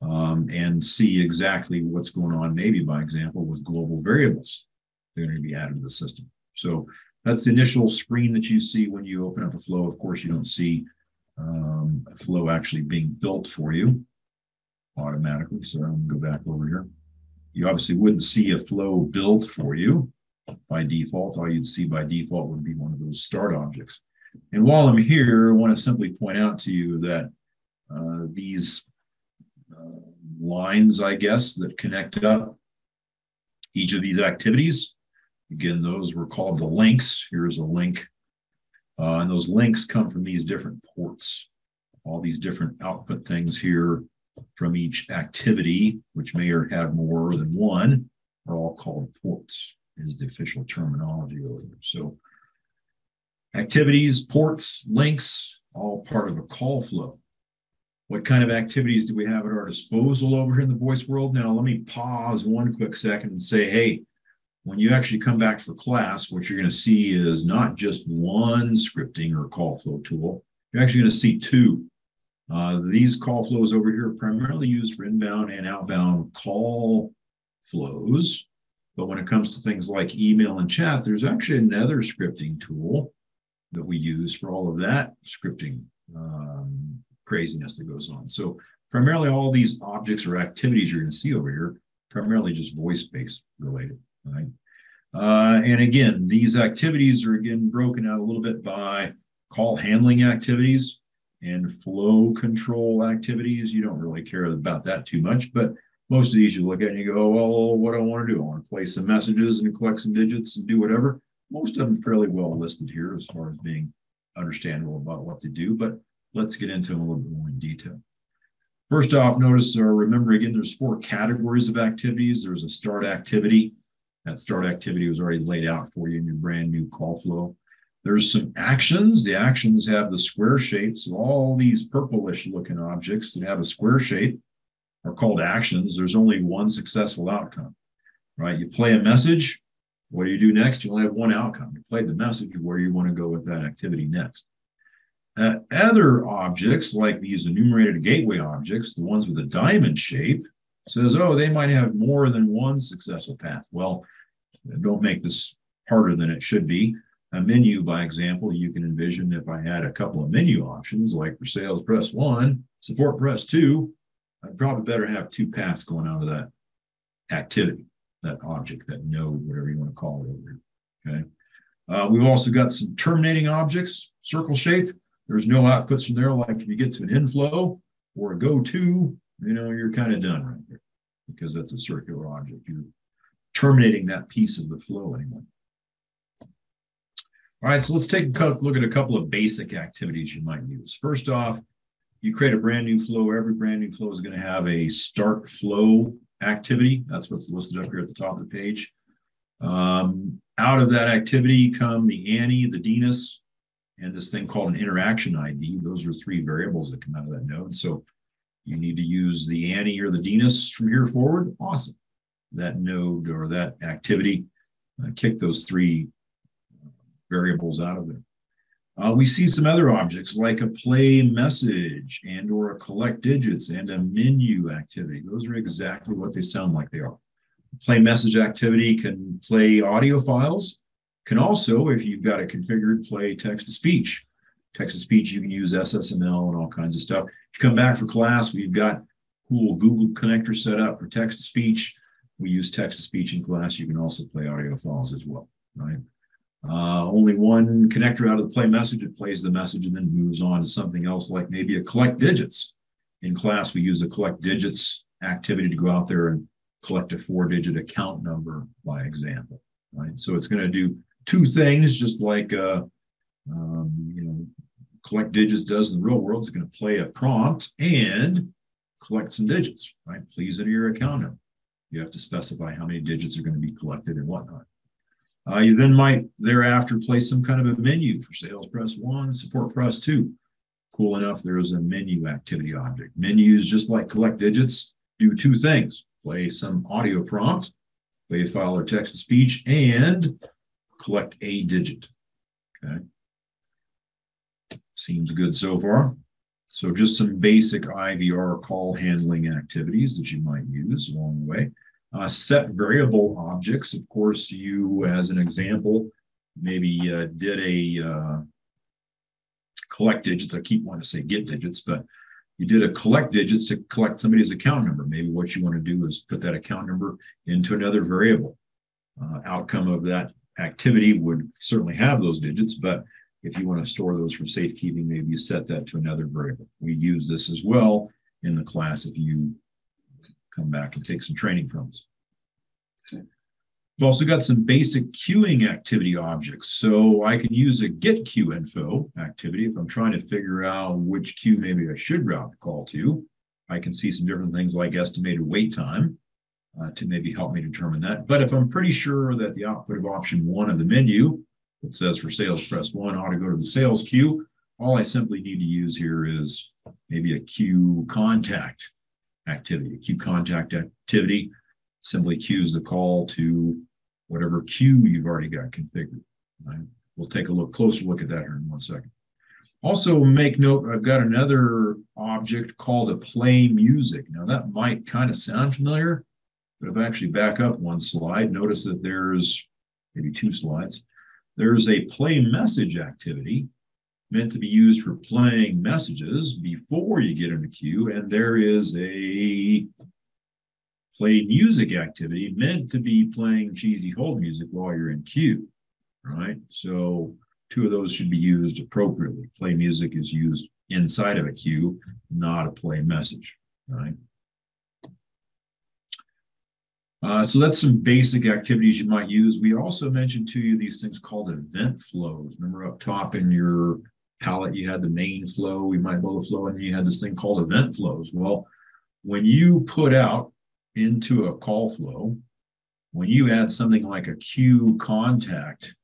and see exactly what's going on, maybe by example, with global variables. They're going to be added to the system. So that's the initial screen that you see when you open up a flow. Of course, you don't see a flow actually being built for you. automatically. So I'm going to go back over here. You obviously wouldn't see a flow built for you by default. All you'd see by default would be one of those start objects. And while I'm here, I want to simply point out to you that these lines, I guess, that connect up each of these activities, again, those were called the links. Here's a link. And those links come from these different ports, all these different output things here from each activity, which may or have more than one, are all called ports, is the official terminology over there. So activities, ports, links, all part of a call flow. What kind of activities do we have at our disposal over here in the voice world? Now, let me pause one quick second and say, hey, when you actually come back for class, what you're going to see is not just one scripting or call flow tool. You're actually going to see two. These call flows over here are primarily used for inbound and outbound call flows. But when it comes to things like email and chat, there's actually another scripting tool that we use for all of that scripting craziness that goes on. So primarily all these objects or activities you're going to see over here, primarily just voice-based related, right? And again, these activities are again broken out a little bit by call handling activities and flow control activities. You don't really care about that too much, but most of these you look at and you go, well, what do I want to do? I want to play some messages and collect some digits and do whatever. Most of them fairly well listed here as far as being understandable about what to do, but let's get into them a little bit more in detail. First off, notice or remember again, there's 4 categories of activities. There's a start activity. That start activity was already laid out for you in your brand new call flow. There's some actions. The actions have the square shape. So all these purplish looking objects that have a square shape are called actions. There's only one successful outcome, right? You play a message. What do you do next? You only have one outcome. You play the message. Where do you want to go with that activity next? Other objects like these enumerated gateway objects, the ones with a diamond shape, says, oh, they might have more than one successful path. Well, don't make this harder than it should be. A menu, by example, you can envision if I had a couple of menu options, like for sales, press 1, support, press 2, I'd probably better have 2 paths going out of that activity, that object, that node, whatever you want to call it over here, okay? We've also got some terminating objects, circle shape. There's no outputs from there. Like if you get to an inflow or a go-to, you're kind of done right there because that's a circular object. You're terminating that piece of the flow anyway. All right, so let's take a look at a couple of basic activities you might use. First off, you create a brand new flow. Every brand new flow is going to have a start flow activity. That's what's listed up here at the top of the page. Out of that activity come the ANI, the DNIS, and this thing called an interaction ID. Those are 3 variables that come out of that node. So you need to use the ANI or the DNIS from here forward. Awesome. That node or that activity, kick those 3 variables out of there. We see some other objects like a play message and or a collect digits and a menu activity. Those are exactly what they sound like they are. Play message activity can play audio files, can also, if you've got it configured, play text-to-speech. Text-to-speech, you can use SSML and all kinds of stuff. If you come back for class, we've got cool Google connector set up for text-to-speech. We use text-to-speech in class. You can also play audio files as well, right? Only one connector out of the play message. It plays the message and then moves on to something else like maybe a collect digits. In class, we use a collect digits activity to go out there and collect a 4-digit account number, by example, right? So it's going to do 2 things, just like collect digits does in the real world. It's going to play a prompt and collect some digits, right? Please enter your account number. You have to specify how many digits are going to be collected and whatnot. You then might thereafter place some kind of a menu for sales, press 1, support, press 2. Cool enough, there is a menu activity object. Menus, just like collect digits, do 2 things. Play some audio prompt, play a file or text-to-speech, and collect a digit. Okay. Seems good so far. So just some basic IVR call handling activities that you might use along the way. Set variable objects. Of course, you, as an example, maybe did a collect digits. I keep wanting to say get digits, but You did a collect digits to collect somebody's account number. Maybe what you want to do is put that account number into another variable. Outcome of that activity would certainly have those digits, but if you want to store those for safekeeping, maybe you set that to another variable. We use this as well in the class if you come back and take some training from us. Okay. We've also got some basic queuing activity objects. So I can use a get queue info activity if I'm trying to figure out which queue maybe I should route the call to. I can see some different things like estimated wait time to maybe help me determine that. But if I'm pretty sure that the output of option 1 of the menu that says for sales press 1 ought to go to the sales queue, all I simply need to use here is maybe a queue contact activity. A queue contact activity simply queues the call to whatever queue you've already got configured. Right? We'll take a closer look at that here in 1 second. Also, make note, I've got another object called a play music. Now, that might kind of sound familiar, but if I actually back up 1 slide, notice that there's maybe 2 slides. There's a play message activity meant to be used for playing messages before you get in the queue, and there is a play music activity meant to be playing cheesy hold music while you're in queue, right? So 2 of those should be used appropriately. Play music is used inside of a queue, not a play message, right? So that's some basic activities you might use. We also mentioned to you these things called event flows. Remember up top in your palette, you had the main flow, we might build a flow, and you had this thing called event flows. Well, when you put out into a call flow, when you add something like a queue contact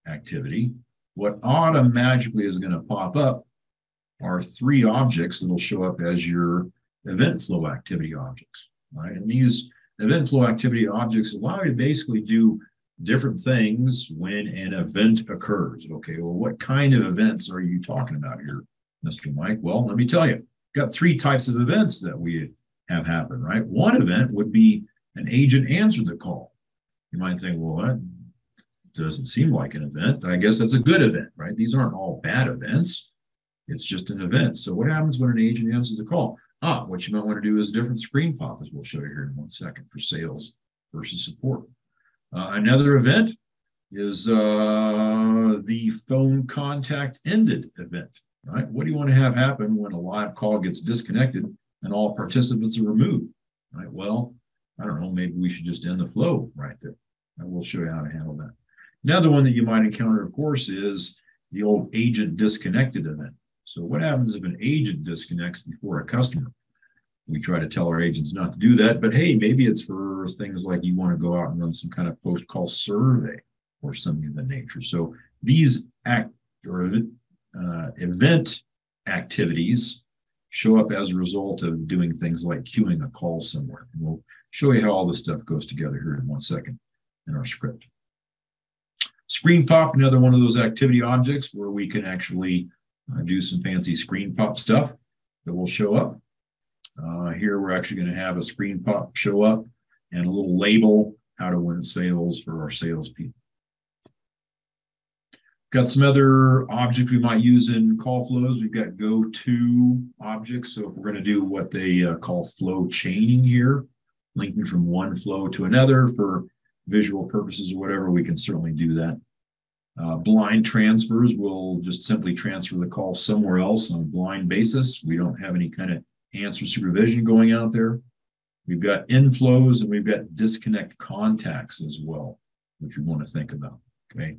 activity, what automatically is going to pop up are 3 objects that will show up as your event flow activity objects, right? And these event flow activity objects allow you to basically do different things when an event occurs. Okay, well, what kind of events are you talking about here, Mr. Mike? Well, let me tell you, got 3 types of events that we have happen, right? One event would be an agent answered the call. You might think, well, that doesn't seem like an event. I guess that's a good event, right? These aren't all bad events. It's just an event. So what happens when an agent answers the call? What you might want to do is a different screen pop, as we'll show you here in 1 second, for sales versus support. Another event is the phone contact ended event, right? What do you want to have happen when a live call gets disconnected and all participants are removed, right? Well, I don't know, maybe we should just end the flow right there. And we'll show you how to handle that. Another one that you might encounter, of course, is the old agent disconnected event. So what happens if an agent disconnects before a customer? We try to tell our agents not to do that, but hey, maybe it's for things like you want to go out and run some kind of post-call survey or something of that nature. So these event activities show up as a result of doing things like queuing a call somewhere. And we'll show you how all this stuff goes together here in 1 second in our script. Screen pop, another one of those activity objects where we can actually do some fancy screen pop stuff that will show up. Here we're actually going to have a screen pop show up and a little label, how to win sales for our salespeople. Got some other objects we might use in call flows. We've got go-to objects. So if we're going to do what they call flow chaining here, linking from one flow to another for visual purposes or whatever, we can certainly do that. Blind transfers will just simply transfer the call somewhere else on a blind basis. We don't have any kind of answer supervision going out there. We've got inflows and we've got disconnect contacts as well, which we want to think about. Okay.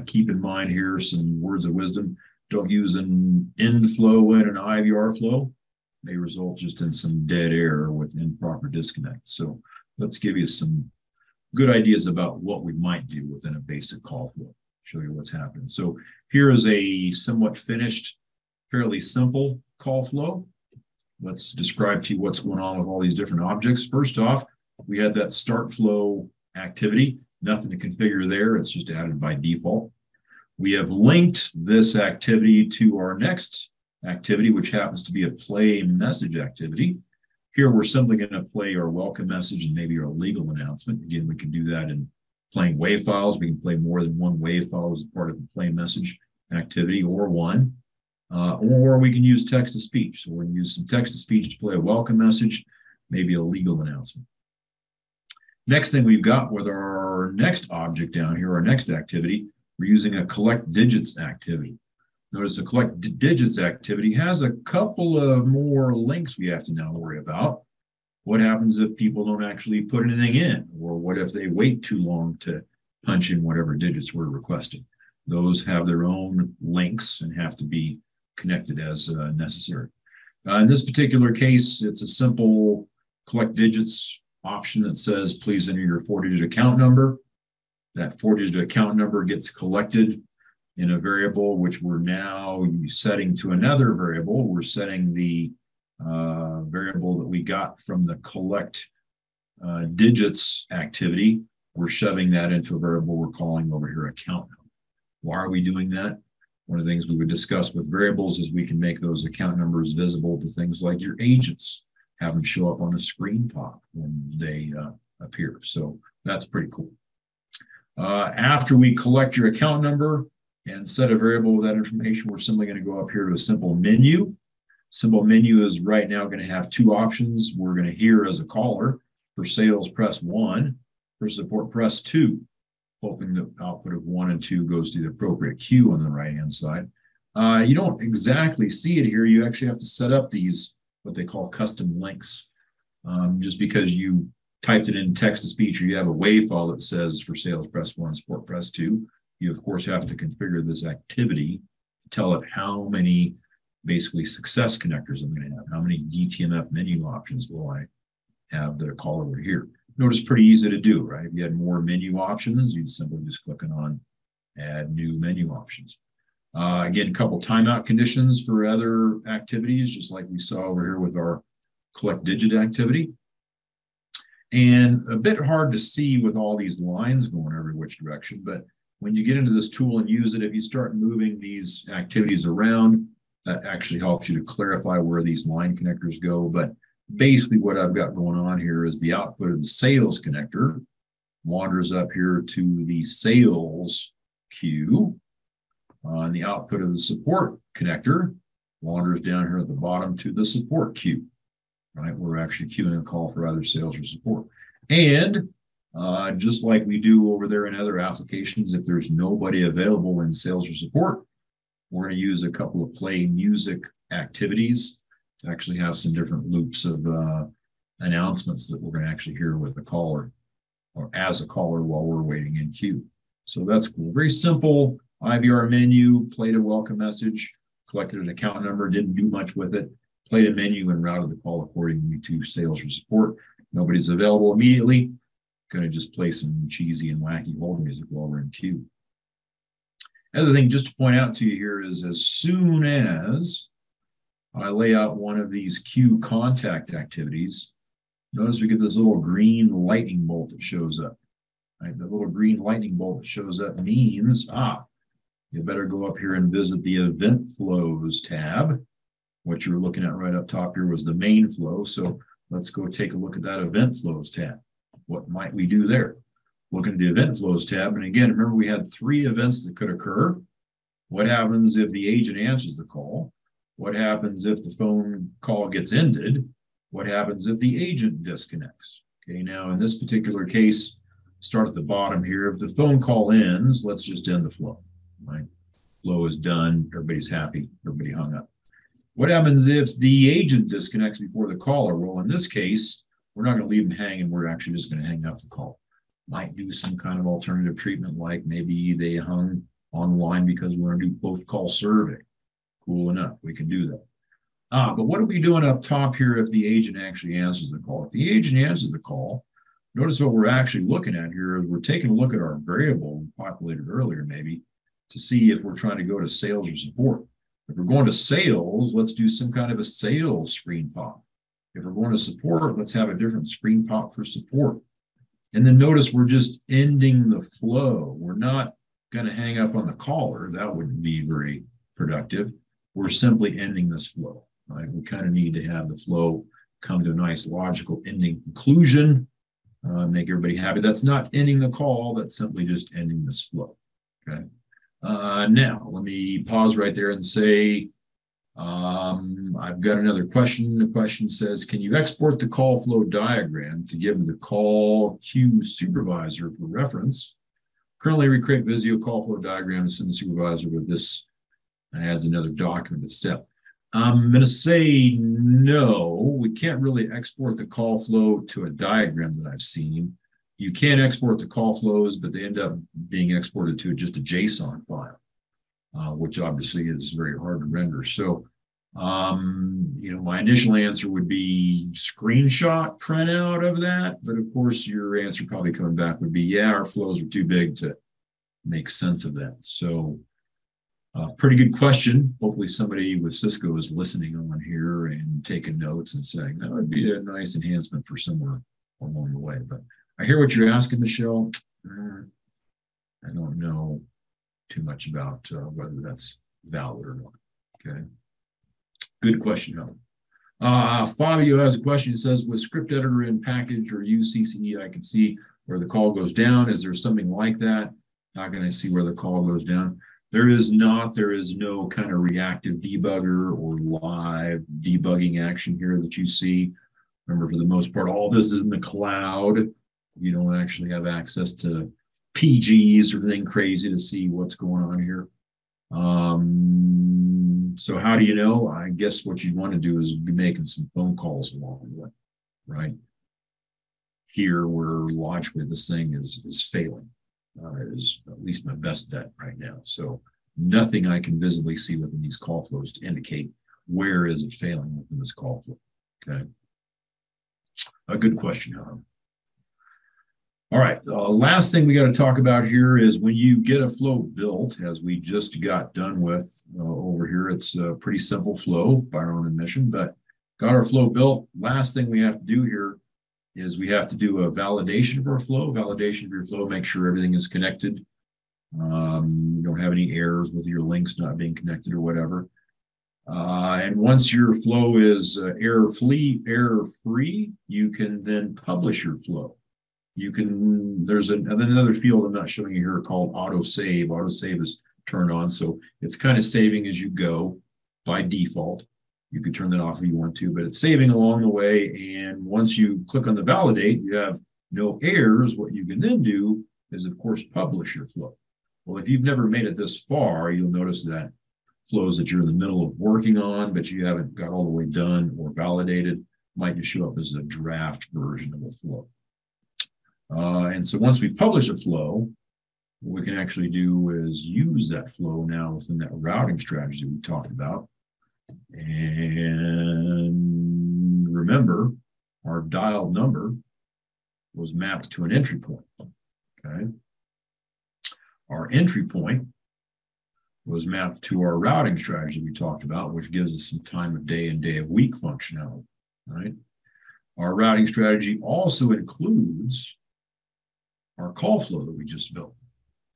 Keep in mind here some words of wisdom. Don't use an inflow and an IVR flow. They result just in some dead air with improper disconnect. So let's give you some good ideas about what we might do within a basic call flow. Show you what's happening. So here is a somewhat finished, fairly simple call flow. Let's describe to you what's going on with all these different objects. First off, we had that start flow activity. Nothing to configure there. It's just added by default. We have linked this activity to our next activity, which happens to be a play message activity. Here, we're simply going to play our welcome message and maybe our legal announcement. Again, we can do that in playing WAV files. We can play more than one WAV file as part of the play message activity or one. Or we can use text-to-speech. So we're going to use some text-to-speech to play a welcome message, maybe a legal announcement. Next thing we've got with our next object down here, our next activity, we're using a collect digits activity. Notice the collect digits activity has a couple of more links we have to now worry about. What happens if people don't actually put anything in? Or what if they wait too long to punch in whatever digits we're requesting? Those have their own links and have to be connected as necessary. In this particular case, it's a simple collect digits option that says, please enter your 4-digit account number. That 4-digit account number gets collected in a variable, which we're now setting to another variable. We're setting the variable that we got from the collect digits activity. We're shoving that into a variable we're calling over here account number. Why are we doing that? One of the things we would discuss with variables is we can make those account numbers visible to things like your agents, have them show up on the screen pop when they appear. So that's pretty cool. After we collect your account number and set a variable with that information, we're simply going to go up here to a simple menu. Simple menu is right now going to have two options. We're going to hear as a caller. For sales, press 1. For support, press 2. Hoping the output of 1 and 2 goes to the appropriate queue on the right-hand side. You don't exactly see it here. You actually have to set up these, what they call custom links. Just because you typed it in text-to-speech or you have a WAV file that says for sales, press 1, support, press 2, you, of course, have to configure this activity to tell it how many basically success connectors I'm going to have. How many DTMF menu options will I have that are called over here? Notice pretty easy to do, right? If you had more menu options, you'd simply just click on add new menu options. Again, a couple timeout conditions for other activities, just like we saw over here with our collect digit activity. And a bit hard to see with all these lines going every which direction, but when you get into this tool and use it, if you start moving these activities around, that actually helps you to clarify where these line connectors go. But basically what I've got going on here is the output of the sales connector wanders up here to the sales queue. And the output of the support connector wanders down here at the bottom to the support queue. Right, we're actually queuing a call for either sales or support. And just like we do over there in other applications, if there's nobody available in sales or support, we're going to use a couple of play music activities to actually have some different loops of announcements that we're going to actually hear with the caller or as a caller while we're waiting in queue. So that's cool. Very simple IVR menu, played a welcome message, collected an account number, didn't do much with it, played a menu and routed the call accordingly to sales or support. Nobody's available immediately. Going to just play some cheesy and wacky hold music while we're in queue. Other thing just to point out to you here is as soon as I lay out one of these queue contact activities, notice we get this little green lightning bolt that shows up. Right? The little green lightning bolt that shows up means, you better go up here and visit the event flows tab. What you're looking at right up top here was the main flow. So let's go take a look at that event flows tab. What might we do there? Look at the event flows tab. And again, remember we had 3 events that could occur. What happens if the agent answers the call? What happens if the phone call gets ended? What happens if the agent disconnects? Okay, now in this particular case, start at the bottom here. If the phone call ends, let's just end the flow. Right? Flow is done. Everybody's happy. Everybody hung up. What happens if the agent disconnects before the caller? Well, in this case, we're not going to leave them hanging. We're actually just going to hang up the call. Might do some kind of alternative treatment, like maybe they hung on the line because we're going to do post-call survey. Cool enough. We can do that. But what are we doing up top here if the agent actually answers the call? If the agent answers the call, notice what we're actually looking at here is we're taking a look at our variable we populated earlier maybe to see if we're trying to go to sales or support. If we're going to sales, let's do some kind of a sales screen pop. If we're going to support, let's have a different screen pop for support. And then notice we're just ending the flow. We're not going to hang up on the caller. That wouldn't be very productive. We're simply ending this flow. Right? We kind of need to have the flow come to a nice logical ending conclusion, make everybody happy. That's not ending the call. That's simply just ending this flow. Okay. Now, let me pause right there and say, I've got another question. The question says, can you export the call flow diagram to give the call queue supervisor for reference? Currently, we create Visio call flow diagram to send the supervisor with this. Adds another document step. I'm going to say no, we can't really export the call flow to a diagram that I've seen. You can export the call flows, but they end up being exported to just a JSON file. Which obviously is very hard to render. So, my initial answer would be screenshot printout of that. But of course, your answer probably coming back would be, yeah, our flows are too big to make sense of that. So, pretty good question. Hopefully somebody with Cisco is listening on here and taking notes and saying that would be a nice enhancement for somewhere along the way. But I hear what you're asking, Michelle. I don't know too much about whether that's valid or not. Okay. Good question, Helen. Fabio has a question. He says, with script editor in package or use CCE, I can see where the call goes down. Is there something like that? How can I see where the call goes down? There is not. There is no kind of reactive debugger or live debugging action here that you see. Remember, for the most part, all this is in the cloud. You don't actually have access to PGs or anything crazy to see what's going on here. So how do you know? I guess what you'd want to do is be making some phone calls along the way, right? Here, where logically this thing is failing, is at least my best bet right now. So nothing I can visibly see within these call flows to indicate where is it failing within this call flow. Okay, a good question, Helen. All right, last thing we got to talk about here is when you get a flow built, as we just got done with over here. It's a pretty simple flow by our own admission, but got our flow built. Last thing we have to do here is we have to do a validation of our flow. Validation of your flow, make sure everything is connected. You don't have any errors with your links not being connected or whatever. And once your flow is error-free, you can then publish your flow. You can, there's another field I'm not showing you here called auto save. Auto save is turned on, so it's kind of saving as you go by default. You can turn that off if you want to, but it's saving along the way. And once you click on the validate, you have no errors. What you can then do is, of course, publish your flow. Well, if you've never made it this far, you'll notice that flows that you're in the middle of working on, but you haven't got all the way done or validated, might just show up as a draft version of a flow. And so once we publish a flow, what we can actually do is use that flow now within that routing strategy we talked about. And remember, our dialed number was mapped to an entry point. Okay. Our entry point was mapped to our routing strategy we talked about, which gives us some time of day and day of week functionality. Right. Our routing strategy also includes our call flow that we just built.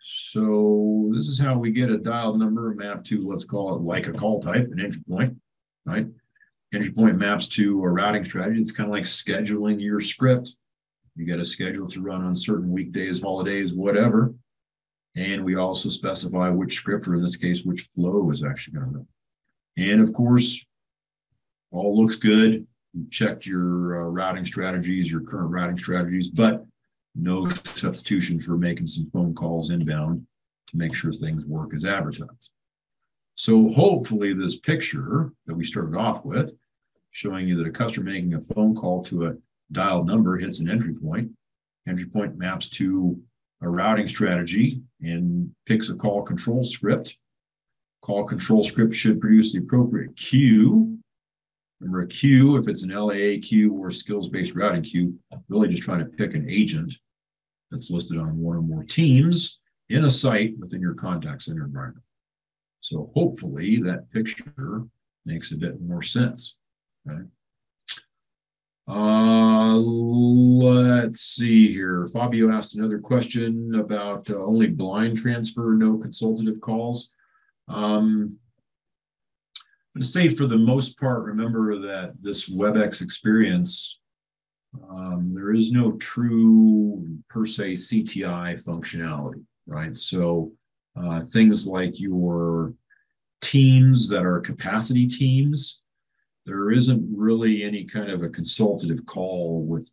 So this is how we get a dialed number mapped to, let's call it like a call type, an entry point, right? Entry point maps to a routing strategy. It's kind of like scheduling your script. You get a schedule to run on certain weekdays, holidays, whatever. And we also specify which script, or in this case, which flow is actually going to run. And of course, all looks good. You checked your routing strategies, your current routing strategies, but no substitution for making some phone calls inbound to make sure things work as advertised. So hopefully this picture that we started off with, showing you that a customer making a phone call to a dialed number hits an entry point. Entry point maps to a routing strategy and picks a call control script. Call control script should produce the appropriate queue. Remember, a queue, if it's an LAA queue or skills-based routing queue, really just trying to pick an agent that's listed on one or more teams in a site within your contact center environment. So hopefully that picture makes a bit more sense. Okay. Let's see here. Fabio asked another question about only blind transfer, no consultative calls. To say for the most part, remember that this Webex experience, there is no true per se CTI functionality, right? So things like your teams that are capacity teams, there isn't really any kind of a consultative call with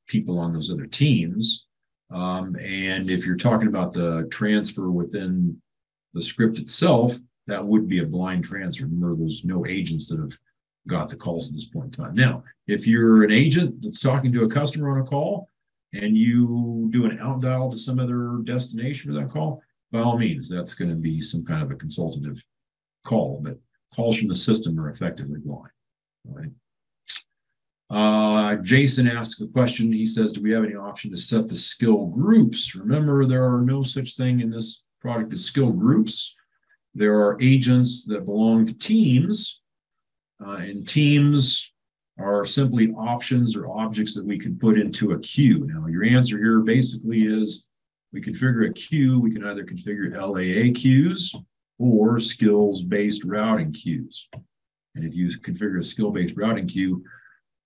people on those other teams. And if you're talking about the transfer within the script itself, that would be a blind transfer. Remember, there's no agents that have got the calls at this point in time. Now, if you're an agent that's talking to a customer on a call and you do an out dial to some other destination for that call, by all means, that's going to be some kind of a consultative call, but calls from the system are effectively blind. All right. Jason asks a question. He says, do we have any option to set the skill groups? Remember, there are no such thing in this product as skill groups. There are agents that belong to teams, and teams are simply options or objects that we can put into a queue. Now, your answer here basically is we configure a queue. We can either configure LAA queues or skills-based routing queues. And if you configure a skill-based routing queue,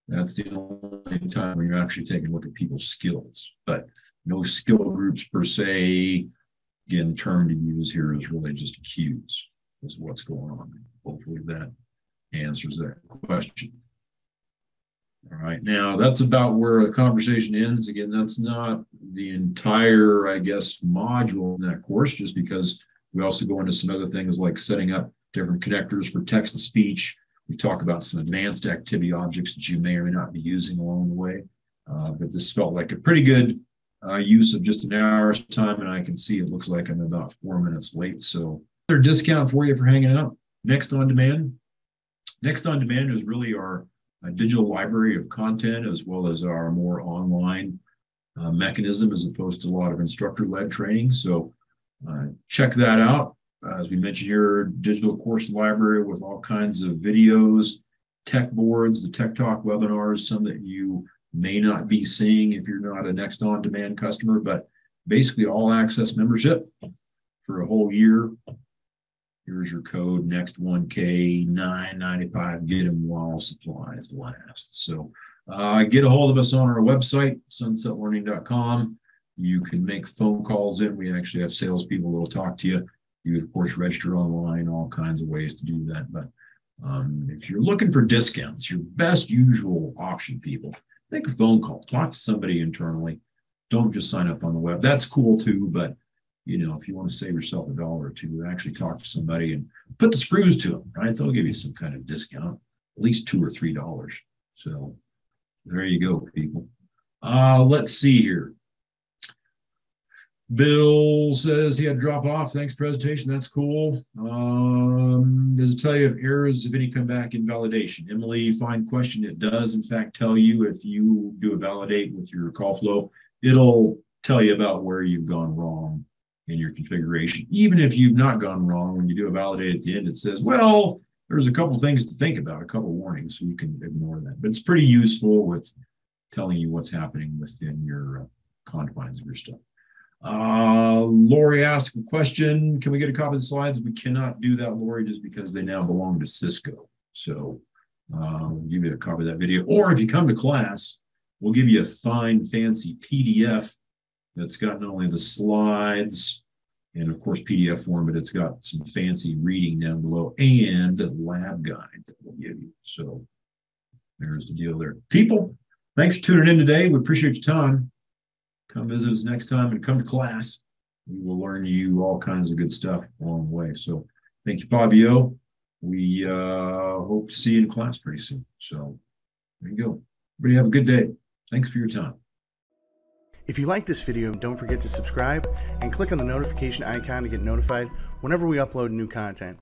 that's the only time when you're actually taking a look at people's skills. But no skill groups per se. Again, the term to use here is really just queues. Is what's going on. Hopefully that answers that question. All right, now that's about where the conversation ends. Again, that's not the entire, I guess, module in that course, just because we also go into some other things like setting up different connectors for text-to-speech. We talk about some advanced activity objects that you may or may not be using along the way. But this felt like a pretty good use of just an hour's time, and I can see it looks like I'm about 4 minutes late. So another discount for you for hanging out. Next on Demand. Next on Demand is really our digital library of content, as well as our more online mechanism, as opposed to a lot of instructor-led training. So check that out. As we mentioned here, digital course library with all kinds of videos, tech boards, the Tech Talk webinars, some that you may not be seeing if you're not a Next On Demand customer, but basically all access membership for a whole year. Here's your code, next 1K, $9.95. Get them while supplies last. So get a hold of us on our website, sunsetlearning.com. You can make phone calls in. We actually have salespeople that will talk to you. You would, of course, register online, all kinds of ways to do that. But if you're looking for discounts, your best usual option, people, make a phone call. Talk to somebody internally. Don't just sign up on the web. That's cool, too. But, you know, if you want to save yourself $1 or $2, actually talk to somebody and put the screws to them, right? They'll give you some kind of discount, at least $2 or $3. So there you go, people. Let's see here. Bill says he had to drop off. Thanks, presentation. That's cool. Does it tell you if errors, if any, come back in validation? Emily, fine question. It does, in fact, tell you if you do a validate with your call flow, it'll tell you about where you've gone wrong in your configuration. Even if you've not gone wrong, when you do a validate at the end, it says, well, there's a couple things to think about, a couple warnings, so you can ignore that. But it's pretty useful with telling you what's happening within your confines of your stuff. Lori asked a question. Can we get a copy of the slides? We cannot do that, Lori, just because they now belong to Cisco. So we'll give you a copy of that video. Or if you come to class, we'll give you a fine, fancy PDF that's got not only the slides and, of course, PDF form, but it's got some fancy reading down below and a lab guide that we'll give you. So there's the deal there. People, thanks for tuning in today. We appreciate your time. Come visit us next time and come to class. We will learn you all kinds of good stuff along the way. So thank you, Fabio. We hope to see you in class pretty soon. So there you go. Everybody have a good day. Thanks for your time. If you like this video, don't forget to subscribe and click on the notification icon to get notified whenever we upload new content.